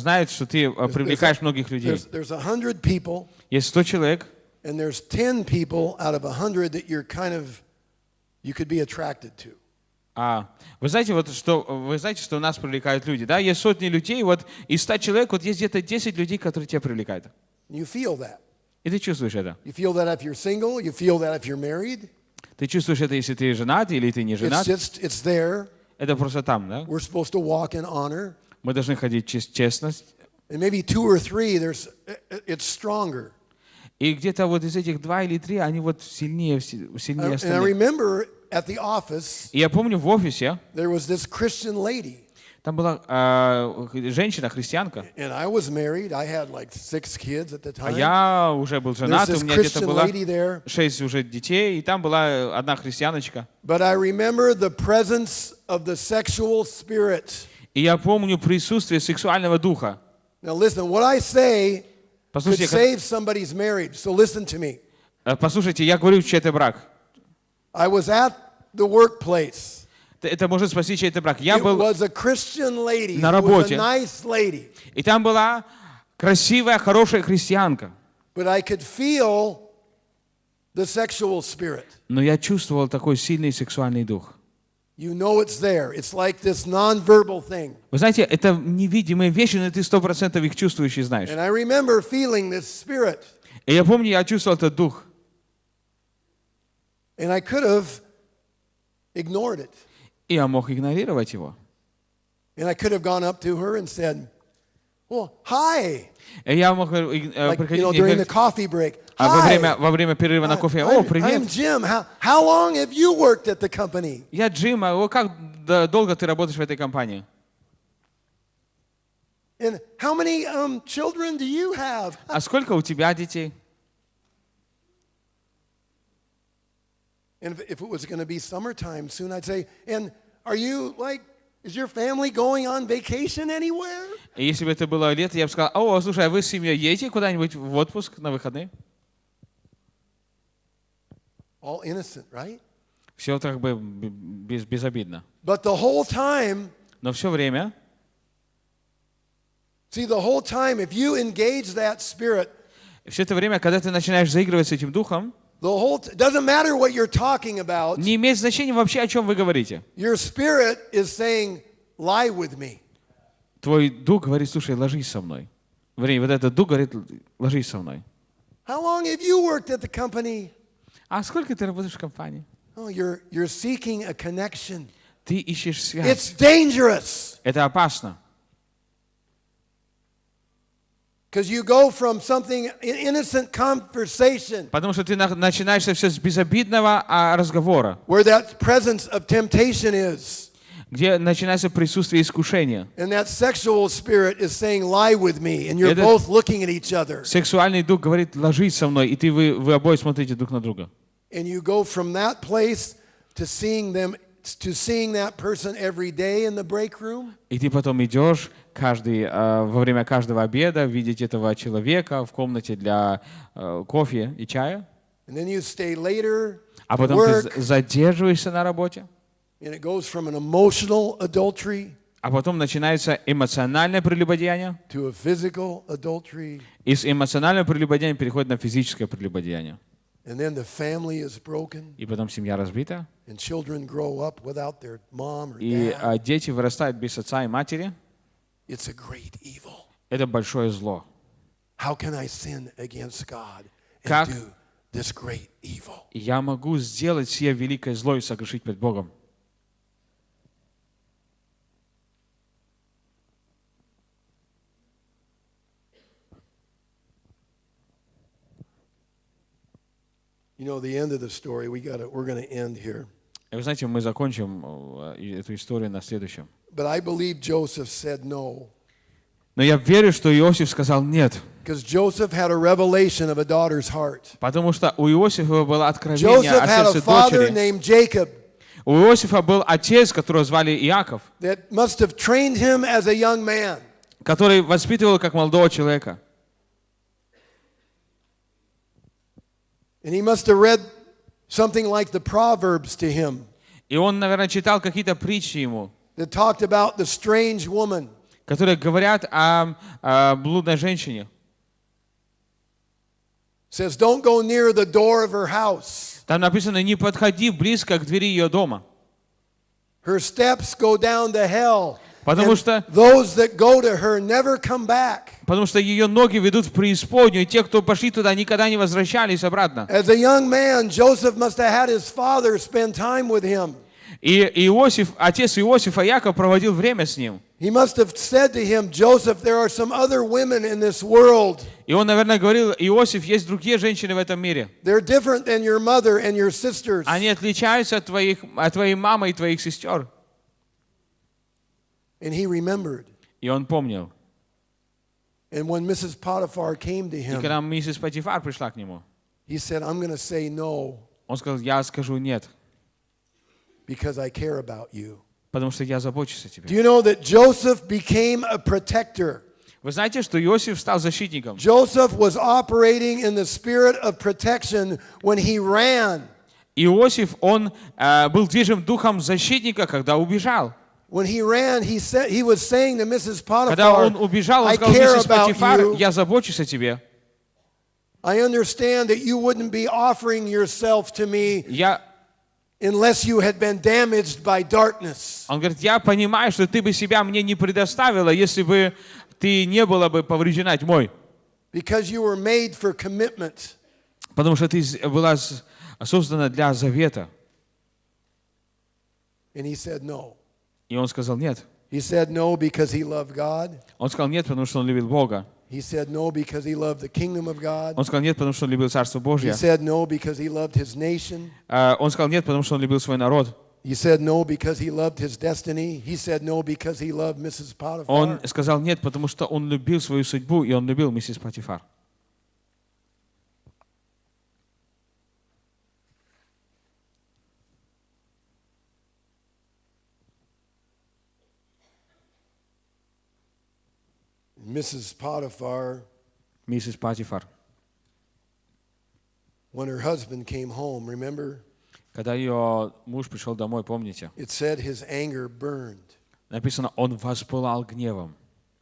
знает, что ты привлекаешь многих людей? There's 100 people, Есть 100 человек, and there's 10 people out of 100 that you could be attracted to. Вы знаете, что нас привлекают люди, да? Есть сотни людей, вот из 100 человек, вот есть где-то 10 людей, которые тебя привлекают. You feel that. И ты чувствуешь это. You feel that if you're single, you feel that if you're married. Ты чувствуешь это, если ты женат или ты не женат. It's there. Это просто там, да? We're supposed to walk in honor. Мы должны ходить честность. And maybe 2 or 3, it's stronger. И где-то вот из этих 2 или 3, они вот сильнее And I остальных. remember at the office, И я помню в офисе, there was this Christian lady. там была женщина, христианка. And I was married. I had like 6 kids at the А time. я уже был женат, There's у this меня где-то Christian было lady there. 6 уже детей, и там была одна христианочка. But I remember the presence of the sexual spirit. И я помню присутствие сексуального духа. Now listen, what I say could Послушайте, save somebody's marriage. So listen to me. послушайте, я говорю, что это брак. I was at the workplace. это может спасти чей-то брак. Я It был was a Christian lady. на Who was a работе. nice lady. И там была красивая, хорошая христианка. But I could feel the sexual spirit. Но я чувствовал такой сильный сексуальный дух. You know it's there. It's like this non-verbal thing. Вы знаете, это невидимые вещи, но ты 100% их чувствуешь и знаешь. And I remember feeling this spirit. И я помню, я чувствовал этот дух. And I could have ignored it. И я мог игнорировать его. And I could have gone up to her and said, well, hi. И я мог Like, приходить и during the говорить, coffee break. во время перерыва на кофе, I'm привет. Jim. How long have you worked at the company? Я Джим, как долго ты работаешь в этой компании? And how many children do you have? А сколько у тебя детей? And if it was going to be summertime soon, I'd say, and are you like, is your family going on vacation anywhere? И если бы это было лето, я бы сказал, о, слушай, а вы с семьей едете куда-нибудь в отпуск на выходные? All innocent, right? Все так бы безобидно. But the whole time, Но все время, see, the whole time, if you engage that spirit, все это время, когда ты начинаешь заигрывать с этим духом, doesn't matter what you're talking about. не имеет значения вообще, о чем вы говорите. Your spirit is saying, lie with me. Твой дух говорит, слушай, ложись со мной. Вернее, вот этот дух говорит, ложись со мной. How long have you worked at the company? А сколько ты работаешь в компании? Oh, you're seeking a connection. Ты ищешь связь. It's dangerous. Это опасно. Because you go from something innocent conversation, Потому что ты начинаешь все с безобидного разговора, where that presence of temptation is, где начинается присутствие искушения. and that sexual spirit is saying, lie with me, and you're both looking at each other. Сексуальный дух говорит, ложись со мной, и вы обои смотрите друг на друга. And you go from that place to seeing that person every day in the break room. И ты потом идешь во время каждого обеда видеть этого человека в комнате для кофе и чая. And then you stay later А to потом work, ты задерживаешься на работе. and it goes from an emotional adultery А потом начинается эмоциональное прелюбодеяние. to a physical adultery. Из эмоционального прелюбодеяния переходит на физическое прелюбодеяние. And then the family is broken, И потом семья разбита. and children grow up without their mom or И dad. дети вырастают без отца и матери. It's a great evil. Это большое зло. How can I sin against God and Как? do this great evil? Я могу сделать сие великое зло и согрешить перед Богом. You know, the end of the story, we're going to end here. И вы знаете, мы закончим эту историю на следующем. But I believe Joseph said no. Но я верю, что Иосиф сказал нет. Because Joseph had a revelation of a daughter's heart. Потому что у Иосифа было откровение Joseph о had a сердце father дочери. named Jacob У Иосифа был отец, которого звали Иаков, that must have trained him as a young man. который воспитывал как молодого человека. And he must have read something like the Proverbs to him И он, наверное, читал какие-то притчи ему, that talked about the strange woman. которые говорят о блудной женщине. Says, don't go near the door of her house. Там написано, не подходи близко к двери ее дома. Her steps go down to hell. Потому And что those that go to her never come back. Потому что ее ноги ведут в преисподнюю, и те, кто пошли туда, никогда не возвращались обратно. As a young man, Joseph must have had his father spend time with him. И Иосиф, отец Иосифа, Яков, проводил время с ним. He must have said to him, Joseph, there are some other women in this world. И он, наверное, говорил, Иосиф, есть другие женщины в этом мире. They're different than your mother and your sisters. Они отличаются от твоей мамы и твоих сестер. And he remembered. И он помнил. And when Mrs. Potiphar came to И him, когда миссис Потифар пришла к нему, he said, I'm going to say no он сказал, я скажу нет, because I care about you. потому что я забочусь о Do тебе. you know that Joseph became a protector? Вы знаете, что Иосиф стал защитником? Joseph was operating in the spirit of protection when he ran. Иосиф, он был движим духом защитника, когда убежал. When he ran, he was saying to Mrs. Когда Potiphar, он убежал, он I сказал: care миссис about Потифар, you. я забочусь о тебе. I understand that you wouldn't be offering yourself to me Я... unless you had been damaged by darkness. Он говорит: я понимаю, что ты бы себя мне не предоставила, если бы ты не была бы повреждена тьмой. Because you were made for commitment. Потому что ты была создана для завета. And he said no. И он сказал нет. He said no because he loved God. Он сказал нет, потому что он любил Бога. He said no because he loved the kingdom of God. Он сказал нет, потому что он любил Царство Божье. He said no because he loved his nation. Он сказал нет, потому что он любил свой народ. He said no because he loved his destiny. He said no because he loved Mrs. Potiphar. Он сказал нет, потому что он любил свою судьбу, и он любил миссис Потифар. Mrs. Potiphar, Миссис Потифар. when her husband came home, remember? Когда ее муж пришел домой, помните? It said his anger burned. Написано, он воспылал гневом.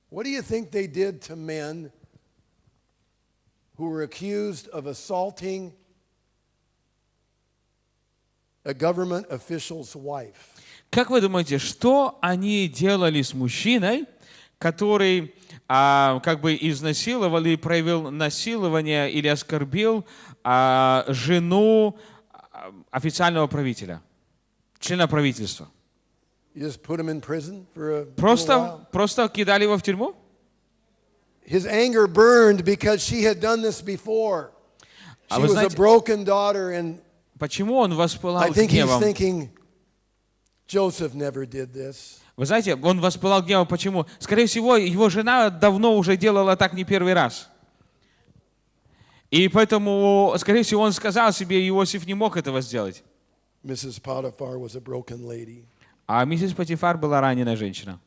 What do you think they did to men who were accused of assaulting a government official's wife? Как вы думаете, что они делали с мужчиной, который как бы изнасиловал или проявил насилование или оскорбил жену официального правителя, члена правительства? You just put him in prison for a little while? Просто кидали его в тюрьму? His anger burned because she had done this before. She was a broken daughter, and почему он воспылал I think he's гневом? thinking, Joseph never did this. Вы знаете, он воспылал гневом. Почему? Скорее всего, его жена давно уже делала так не первый раз. И поэтому, скорее всего, он сказал себе, Иосиф не мог этого сделать. Mrs. Potiphar was a broken lady. А миссис Потифар была раненая женщина.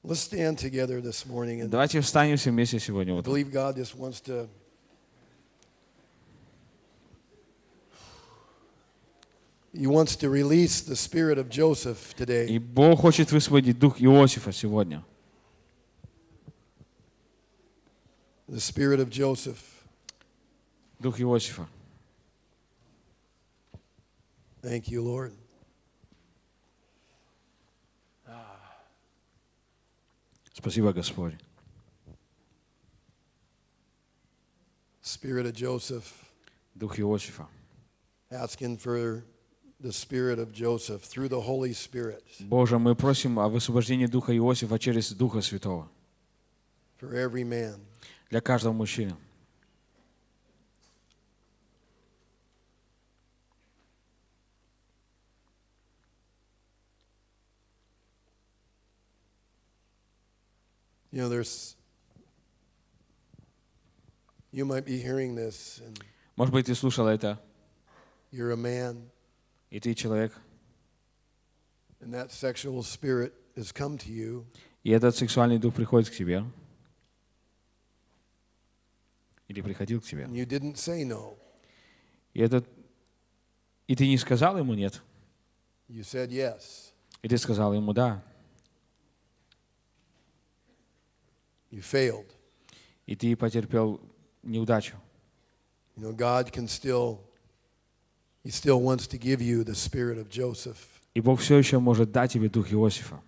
Let's stand together this morning, and Давайте встанем все вместе сегодня. I believe God just wants to He wants to release the spirit of Joseph today. И Бог хочет высвободить дух Иосифа сегодня. The spirit of Joseph. Дух Иосифа. Thank you, Lord. Спасибо, Господь. Spirit of Joseph. Дух Иосифа. Asking for the spirit of Joseph through the Holy Spirit. Боже, мы просим о высвобождении духа Иосифа через Духа Святого. For every man. Для каждого мужчины. You know, you might be hearing this, and Может быть, ты слушал это, you're a man, и ты человек, and that sexual spirit has come to you. и этот сексуальный дух приходит к тебе, или приходил к тебе, And you didn't say no. и ты не сказал ему нет, You said yes. и ты сказал ему да, You failed. и ты потерпел неудачу. You know, God can still, He still wants to give you the spirit of Joseph. И Бог все еще может дать тебе дух Иосифа.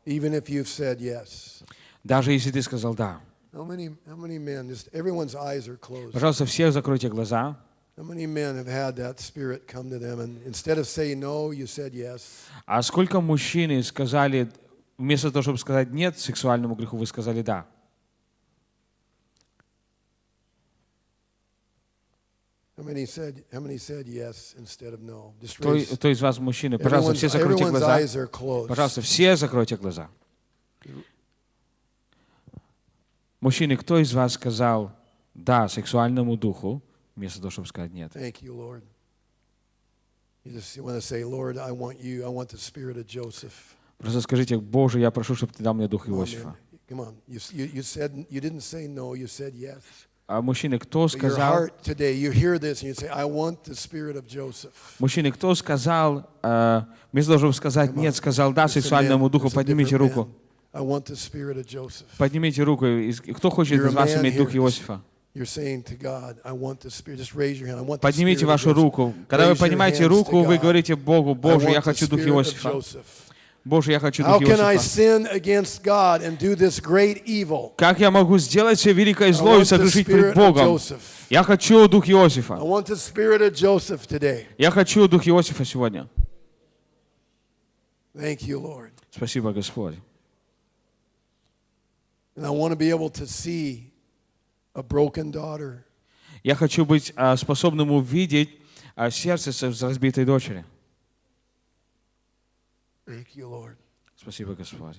Even if you've said yes. Даже если ты сказал да. How many men, just everyone's eyes are closed. Пожалуйста, все закройте глаза. How many men have had that spirit come to them, and instead of saying no, you said yes? А сколько мужчин сказали, вместо того, чтобы сказать нет сексуальному греху, вы сказали да? How many said yes instead of no? Just Кто raise. из вас мужчины? Пожалуйста, все закройте Everyone's глаза. eyes are closed. Пожалуйста, все закройте глаза. Мужчины, кто из вас сказал да сексуальному духу, вместо того, чтобы сказать нет? Thank you, Lord. You just want to say, Lord, I want you. I want the spirit of Joseph. Просто скажите, Боже, я прошу, чтобы ты дал мне дух Come on, Иосифа. man. Come on. You said you didn't say no. You said yes. мужчины, кто сказал, мужчины, кто сказал, вместо того, чтобы сказать нет, сказал да сексуальному духу, поднимите руку. Поднимите руку. Кто хочет из вас иметь дух Иосифа? Поднимите вашу руку. Когда вы поднимаете руку, вы говорите Богу: Боже, я хочу дух Иосифа. Боже, я хочу дух Иосифа. Как я могу сделать все великое зло и согрешить перед Богом? Я хочу дух Иосифа. Я хочу дух Иосифа сегодня. Спасибо, Господь. Я хочу быть способным увидеть сердце разбитой дочери. Спасибо, Господь.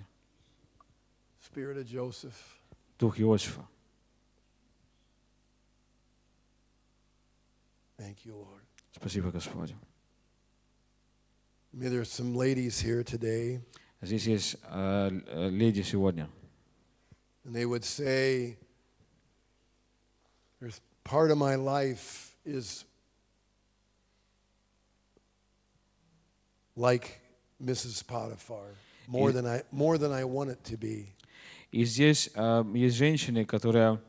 Дух Иосифа. Спасибо, Господь. Здесь есть леди сегодня. And they would say, there's part of my life is like Mrs. Potiphar, more than I want it to be. И здесь есть женщины, которые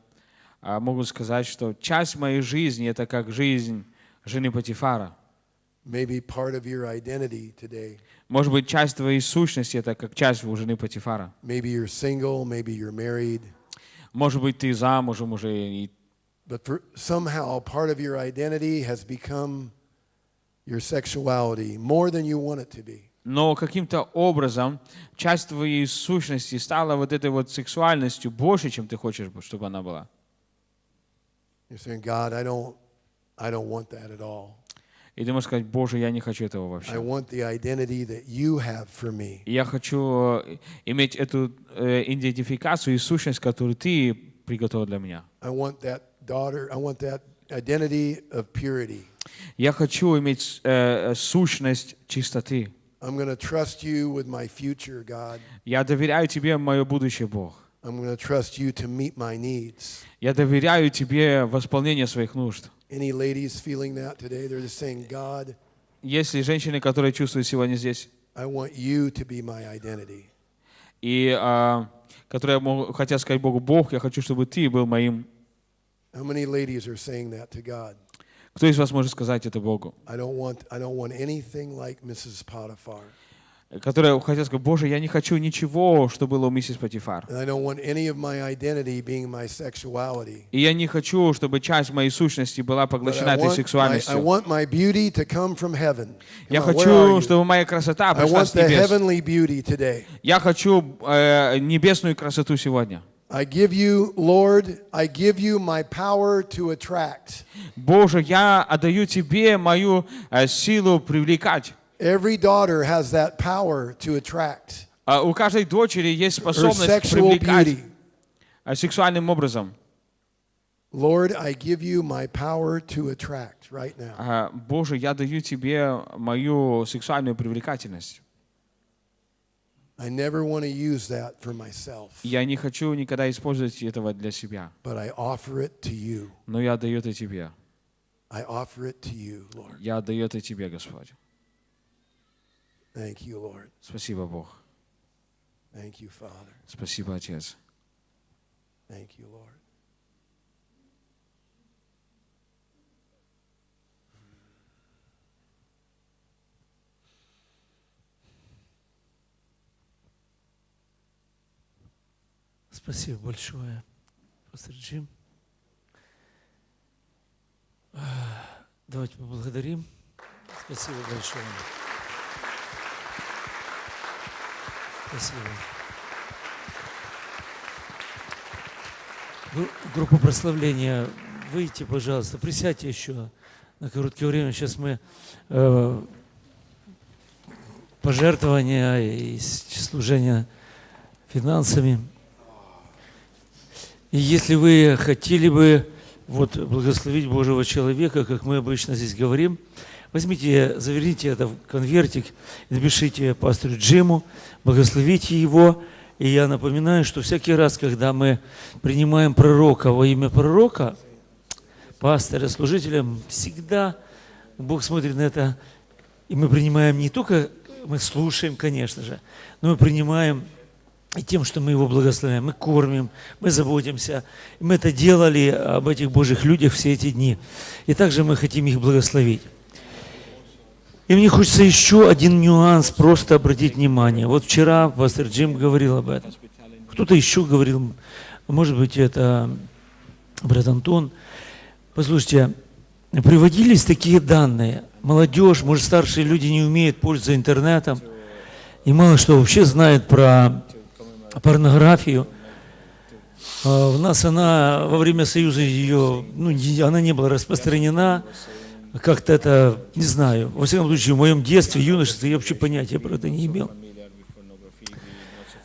могут сказать, что часть моей жизни это как жизнь жены Потифара. Maybe part of your identity today. Может быть, часть твоей сущности это как часть у жены Потифара. Maybe you're single, maybe you're married. Может быть, ты замужем уже. But somehow part of your identity has become your sexuality more than you want it to be. Но каким-то образом часть твоей сущности стала вот этой вот сексуальностью больше, чем ты хочешь, чтобы она была. You're saying, God, I don't want that at all. И ты можешь сказать: Боже, я не хочу этого вообще. Я хочу иметь эту идентификацию и сущность, которую ты приготовил для меня. Я хочу иметь сущность чистоты. Я доверяю тебе мое будущее, Бог. Я доверяю тебе восполнение своих нужд. Any ladies feeling that today? They're just saying, God, есть ли женщины, которые чувствуют сегодня здесь? I want you to be my identity. И которые хотят сказать Богу: Бог, я хочу, чтобы ты был моим. How many ladies are saying that to God? Кто из вас может сказать это Богу? I don't want anything like Mrs. Potiphar. Которые хотят сказать: Боже, я не хочу ничего, что было у миссис Потифар. И я не хочу, чтобы часть моей сущности была поглощена этой сексуальностью. Я хочу, чтобы моя красота пришла с небес. Я хочу небесную красоту сегодня. Боже, я отдаю тебе мою силу привлекать. Every daughter has that power to attract. У каждой дочери есть способность привлекать сексуальным образом. Lord, I give you my power to attract right now. Боже, я даю тебе мою сексуальную привлекательность. I never want to use that for myself. Я не хочу никогда использовать этого для себя. But I offer it to you. Но я отдаю это тебе. I offer it to you, Lord. Я отдаю это тебе, Господь. Thank you, Lord. Спасибо, Бог. Thank you, Father. Спасибо, Отец. Thank you, Lord. Спасибо большое, пастор Джим. Давайте поблагодарим. Спасибо большое. Спасибо. Группа прославления, выйдите, пожалуйста, присядьте еще на короткое время. Сейчас мы пожертвования и служение финансами. И если вы хотели бы благословить Божьего человека, как мы обычно здесь говорим, возьмите, заверните это в конвертик, напишите пастору Джиму, благословите его. И я напоминаю, что всякий раз, когда мы принимаем пророка во имя пророка, пастора, служителя, всегда Бог смотрит на это, и мы принимаем не только, мы слушаем, конечно же, но мы принимаем и тем, что мы его благословляем, мы кормим, мы заботимся. И мы это делали об этих Божьих людях все эти дни. И также мы хотим их благословить. И мне хочется еще один нюанс просто обратить внимание. Вот вчера пастор Джим говорил об этом. Кто-то еще говорил, может быть, это брат Антон. Послушайте, приводились такие данные. Молодежь, может, старшие люди не умеют пользоваться интернетом. И мало что вообще знает про порнографию. У нас она во время Союза ее, она не была распространена. Как-то это, не знаю, во всяком случае, в моем детстве, юношестве я вообще понятия про это не имел.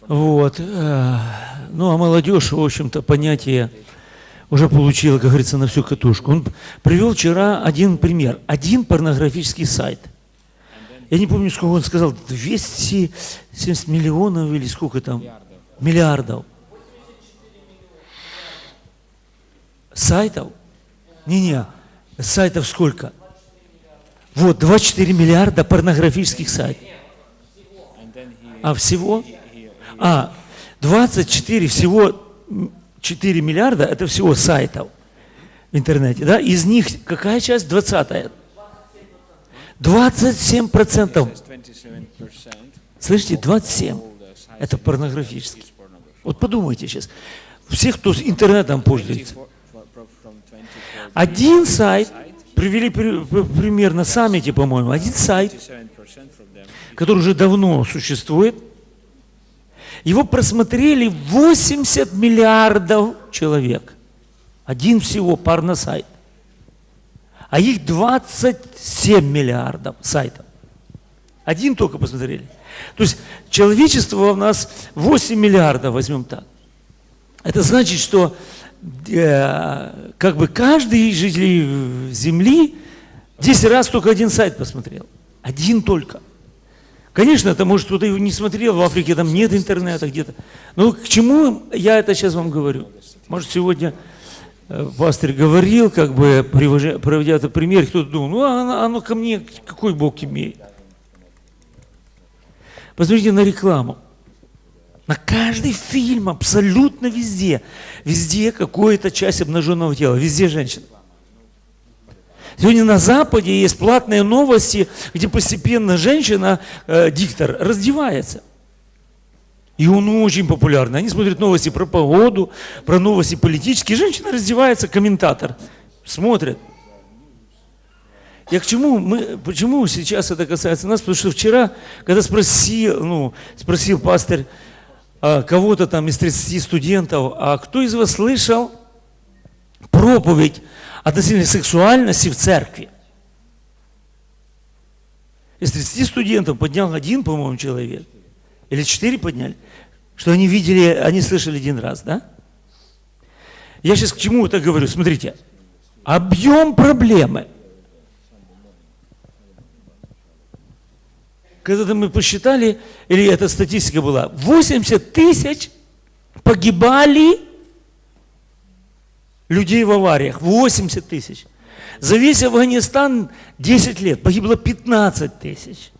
Вот. Ну, а молодежь, в общем-то, понятие уже получила, как говорится, на всю катушку. Он привел вчера один пример. Один порнографический сайт. Я не помню, сколько он сказал, 270 миллионов или сколько там? Миллиардов. Сайтов? Не-не, сайтов сколько? Вот, 24 миллиарда порнографических сайтов. А всего? 24, всего 4 миллиарда, это всего сайтов в интернете, да? Из них какая часть? 20-я. 27%. Слышите, 27. Это порнографический. Вот подумайте сейчас. Всех, кто интернетом пользуется. Один сайт, привели пример на саммите, по-моему, один сайт, который уже давно существует, его просмотрели 80 миллиардов человек. Один всего порносайт. А их 27 миллиардов сайтов. Один только посмотрели. То есть человечество у нас 8 миллиардов, возьмем так. Это значит, что как бы каждый житель Земли 10 раз только один сайт посмотрел. Один только. Конечно, это может кто-то его не смотрел, в Африке там нет интернета где-то. Но к чему я это сейчас вам говорю? Может, сегодня пастор говорил, как бы проводя этот пример, кто-то думал, оно ко мне какой Бог имеет? Посмотрите на рекламу. На каждый фильм, абсолютно везде. Везде какая-то часть обнаженного тела. Везде женщина. Сегодня на Западе есть платные новости, где постепенно женщина, диктор, раздевается. И он очень популярный. Они смотрят новости про погоду, про новости политические. Женщина раздевается, комментатор смотрит. Я к чему? Почему сейчас это касается нас? Потому что вчера, когда спросил пастор кого-то там из 30 студентов, а кто из вас слышал проповедь относительно сексуальности в церкви? Из 30 студентов поднял один, по-моему, человек. Или 4 подняли. Что они видели, они слышали один раз, да? Я сейчас к чему это говорю? Смотрите. Объем проблемы. Когда-то мы посчитали, или эта статистика была, 80 тысяч погибали людей в авариях. 80 тысяч. За весь Афганистан 10 лет погибло 15 тысяч.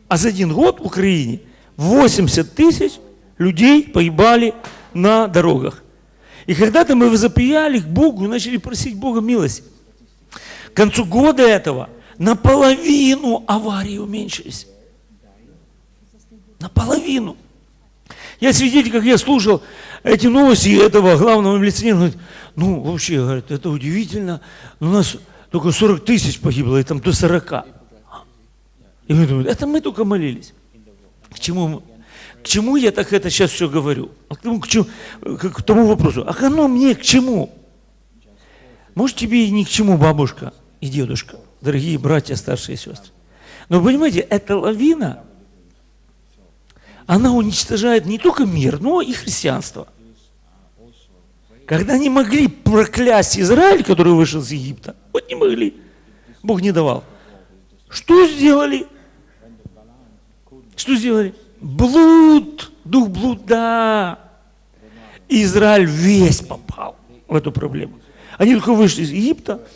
А за один год в Украине 80 тысяч людей погибали на дорогах. И когда-то мы возопияли к Богу и начали просить Бога милости. К концу года этого наполовину аварии уменьшились. Наполовину. Я свидетель, как я слушал эти новости этого главного милиционера, говорит, вообще, говорит, это удивительно, у нас только 40 тысяч погибло, и там до 40. И мы думаем, это мы только молились. К чему я так это сейчас все говорю? К тому вопросу, а оно мне к чему? Может, тебе и ни к чему, бабушка и дедушка, дорогие братья, старшие сестры. Но вы понимаете, эта лавина, она уничтожает не только мир, но и христианство. Когда они могли проклясть Израиль, который вышел из Египта, вот не могли, Бог не давал. Что сделали? Что сделали? Блуд, дух блуда. Израиль весь попал в эту проблему. Они только вышли из Египта,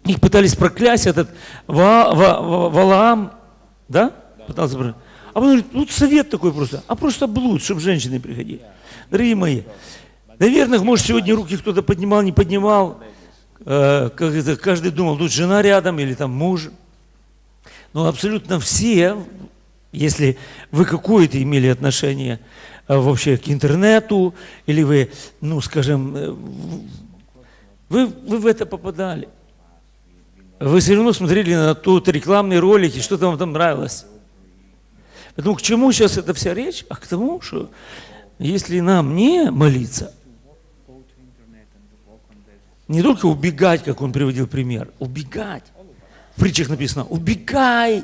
Их пытались проклясть, этот Валаам, да? Пытался проклясть. А он говорит, вот совет такой просто, а просто блуд, чтобы женщины приходили. Дорогие мои, наверное, может, сегодня руки кто-то поднимал, не поднимал, каждый думал, тут жена рядом или там муж. Но абсолютно все, если вы какое-то имели отношение вообще к интернету, или вы, ну, скажем, вы в это попадали. Вы все равно смотрели на тот рекламный ролик, и что-то вам там нравилось. Поэтому к чему сейчас эта вся речь? А к тому, что если нам не молиться, не только убегать, как он приводил пример, убегать. В притчах написано, убегай.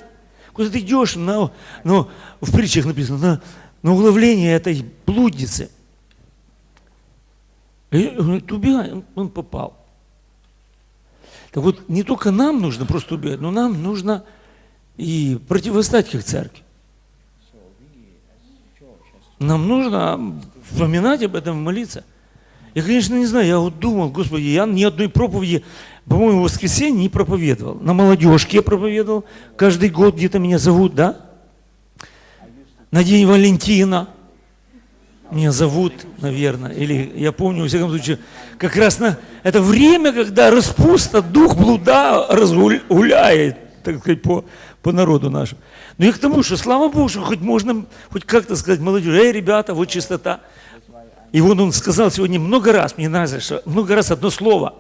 Куда ты идешь? Но в притчах написано, на уловление этой блудницы. И он говорит, убегай, он попал. Так вот, не только нам нужно просто убегать, но нам нужно и противостать как церкви. Нам нужно вспоминать об этом, молиться. Я, конечно, не знаю, я вот думал, Господи, я ни одной проповеди, по-моему, в воскресенье не проповедовал. На молодежке я проповедовал. Каждый год где-то меня зовут, да? На День Валентина меня зовут, наверное. Или я помню, во всяком случае, как раз на это время, когда распуста, дух блуда разгуляет, так сказать, по народу нашему. Но и к тому, что, слава Богу, что хоть можно, хоть как-то сказать молодежи, эй, ребята, вот чистота. И вот он сказал сегодня много раз, мне нравится, что много раз одно слово.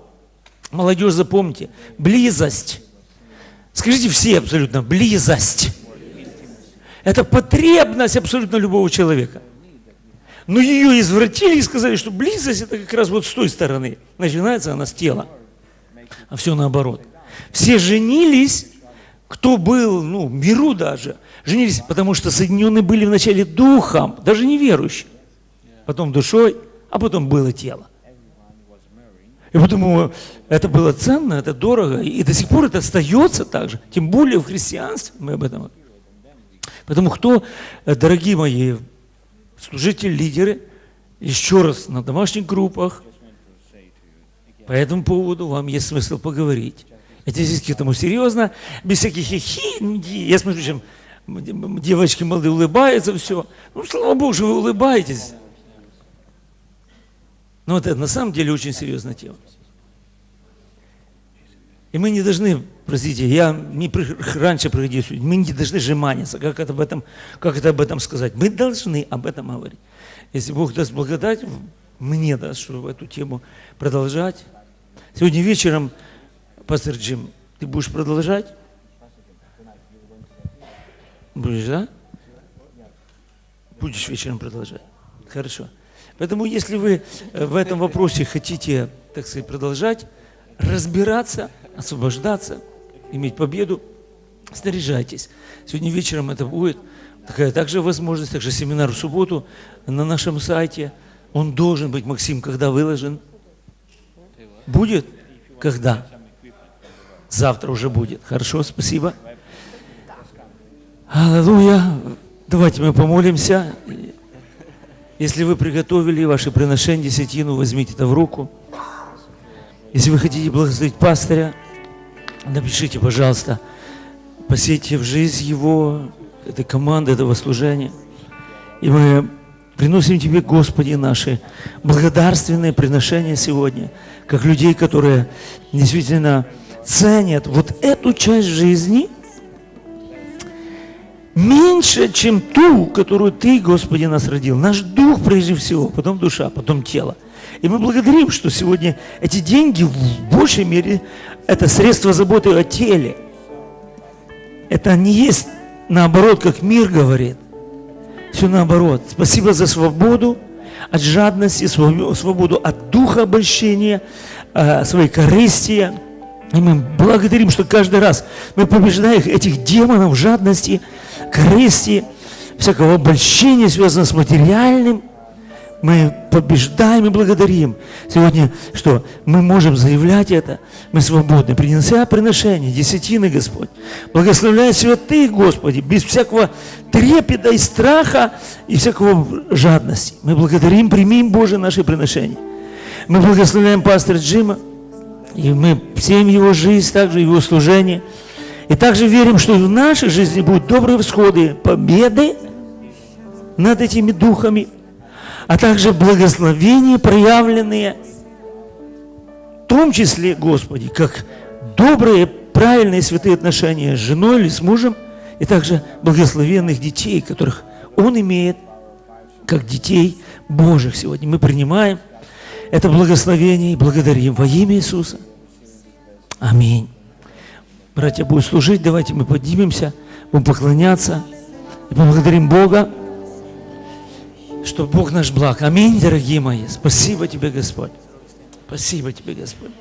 Молодежь, запомните, близость. Скажите все абсолютно, близость. Это потребность абсолютно любого человека. Но ее извратили и сказали, что близость это как раз вот с той стороны. Начинается она с тела. А все наоборот. Все женились, кто был, в миру даже, женились, потому что соединены были вначале духом, даже неверующие. Потом душой, а потом было тело. И потому это было ценно, это дорого, и до сих пор это остается так же, тем более в христианстве мы об этом. Поэтому кто, дорогие мои служители, лидеры, еще раз на домашних группах, по этому поводу вам есть смысл поговорить. Это здесь к этому серьезно, без всяких хихи. Я смотрю, чем девочки молодые улыбаются, все. Слава Богу, что вы улыбаетесь. Но это на самом деле очень серьезная тема. И мы не должны, простите, я не раньше проходил, мы не должны жеманиться, как это об этом сказать. Мы должны об этом говорить. Если Бог даст благодать, мне даст, чтобы эту тему продолжать. Сегодня вечером, пастор Джим, ты будешь продолжать? Будешь, да? Будешь вечером продолжать. Хорошо. Поэтому, если вы в этом вопросе хотите, так сказать, продолжать, разбираться, освобождаться, иметь победу, снаряжайтесь. Сегодня вечером это будет такая также возможность, также семинар в субботу на нашем сайте. Он должен быть, Максим, когда выложен? Будет? Когда? Завтра уже будет. Хорошо, спасибо. Аллилуйя. Давайте мы помолимся. Если вы приготовили ваши приношения, десятину, возьмите это в руку. Если вы хотите благословить пастыря, напишите, пожалуйста, посейте в жизнь его, этой команды, этого служения. И мы приносим Тебе, Господи, наши благодарственные приношения сегодня, как людей, которые действительно ценят вот эту часть жизни меньше, чем ту, которую Ты, Господи, нас родил. Наш дух прежде всего, потом душа, потом тело. И мы благодарим, что сегодня эти деньги в большей мере это средство заботы о теле. Это не есть наоборот, как мир говорит. Все наоборот. Спасибо за свободу от жадности, свободу от духа обольщения, своей корысти. И мы благодарим, что каждый раз мы побеждаем этих демонов жадности, корысти, всякого обольщения, связанного с материальным. Мы побеждаем и благодарим сегодня, что мы можем заявлять это. Мы свободны, принося приношение, десятины, Господь. Благословляя святых, Господи, без всякого трепета и страха и всякого жадности. Мы благодарим, примим, Боже, наши приношения. Мы благословляем пастора Джима, И мы всем Его жизнь, также Его служение. И также верим, что в нашей жизни будут добрые всходы, победы над этими духами, а также благословения, проявленные, в том числе, Господи, как добрые, правильные, святые отношения с женой или с мужем, и также благословенных детей, которых Он имеет, как детей Божьих сегодня. Мы принимаем это благословение и благодарим во имя Иисуса. Аминь. Братья будут служить, давайте мы поднимемся, будем поклоняться и поблагодарим Бога, что Бог наш благ. Аминь, дорогие мои. Спасибо Тебе, Господь. Спасибо Тебе, Господь.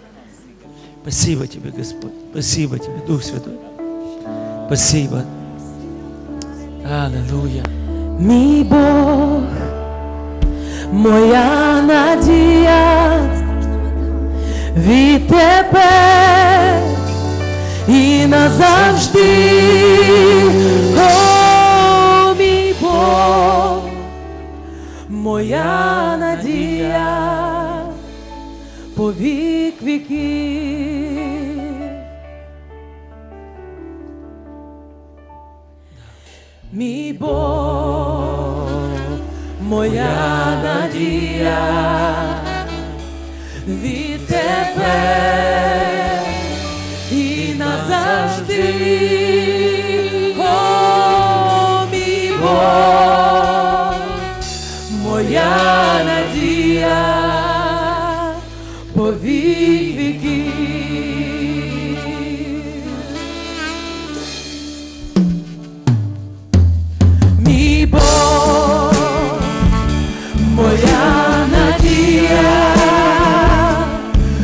Спасибо Тебе, Господь. Спасибо Тебе, Дух Святой. Спасибо. Аллилуйя. Мій Бог, моя надія від Тебе і назавжди. О, мій Бог, моя надія по вік віків. Мій Бог, моя надія від Тебе і назавжди. О, мій Бог, моя надія по вік віків. Мій Бог, моя надія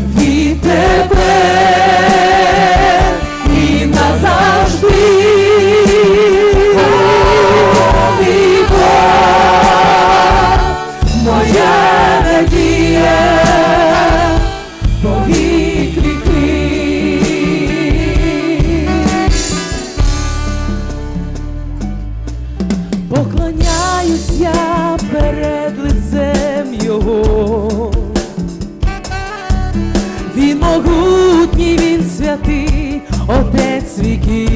від Тебе і назавжди. О, мій Бог, моя надія по вік віків. Поклоняюсь я перед лицем Його. Він могутній, Він святий, Отець віків.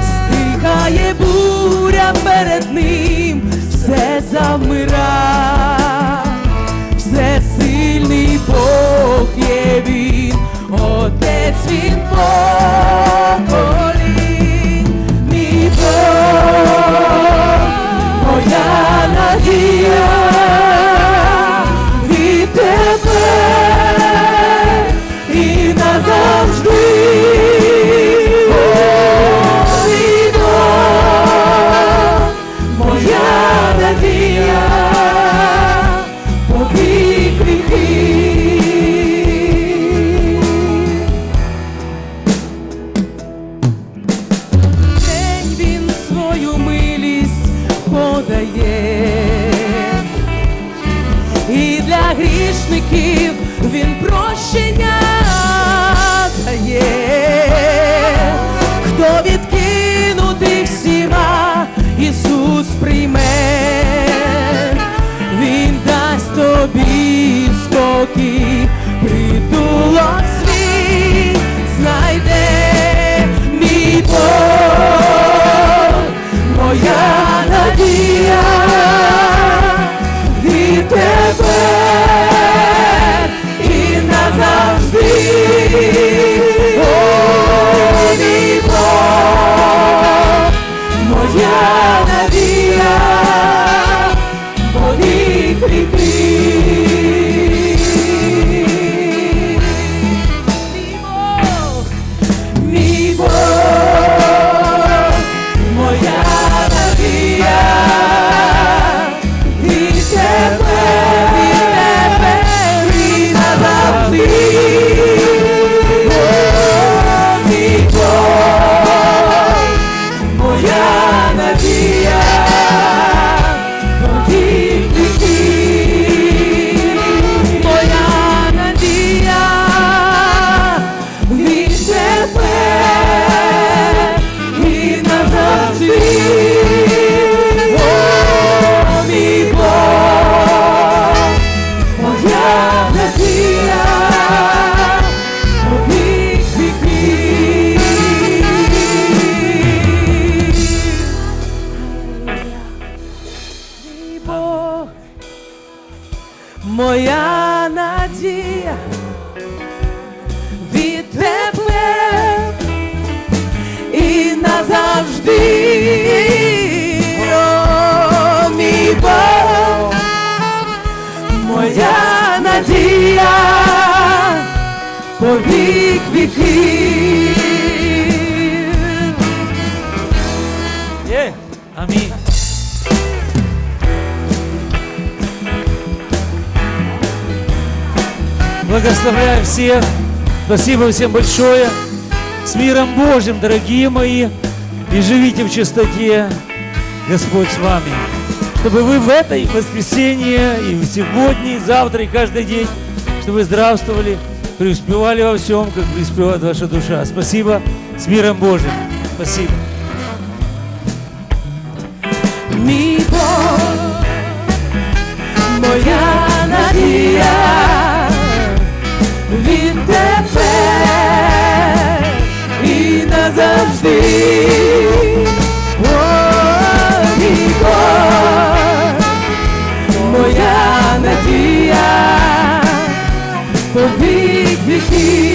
Стихає буря перед Ним, все завмира. Всесильний Бог є Він, Отець Він поколінь. Мій Бог, моя надія від Тебе і назавжди. О, мій Бог, моя надія по вік віків. День Він свою милість подає, і для грішників Він прощення дає. Хто відкинутий всіма Ісус прийме, Він дасть тобі спокій, притулок свій знайде. Мій Бог, моя надія від Тебе і назавжди. О, мій Бог, моя надія по вік віків. Мій Бог, моя надія від Тебе і назавжди. по вік віків. Аминь. Благословляю всех. Спасибо всем большое. С миром Божьим, дорогие мои. И живите в чистоте. Господь с вами. Чтобы вы в этой воскресенье, и сегодня, и завтра, и каждый день, чтобы вы здравствовали, преуспевали во всем, как преуспевает ваша душа. Спасибо. С миром Божьим. Спасибо. Мій Бог, моя надія, Він тепер і назавжди. О, мій Бог, моя надія, по вік віків.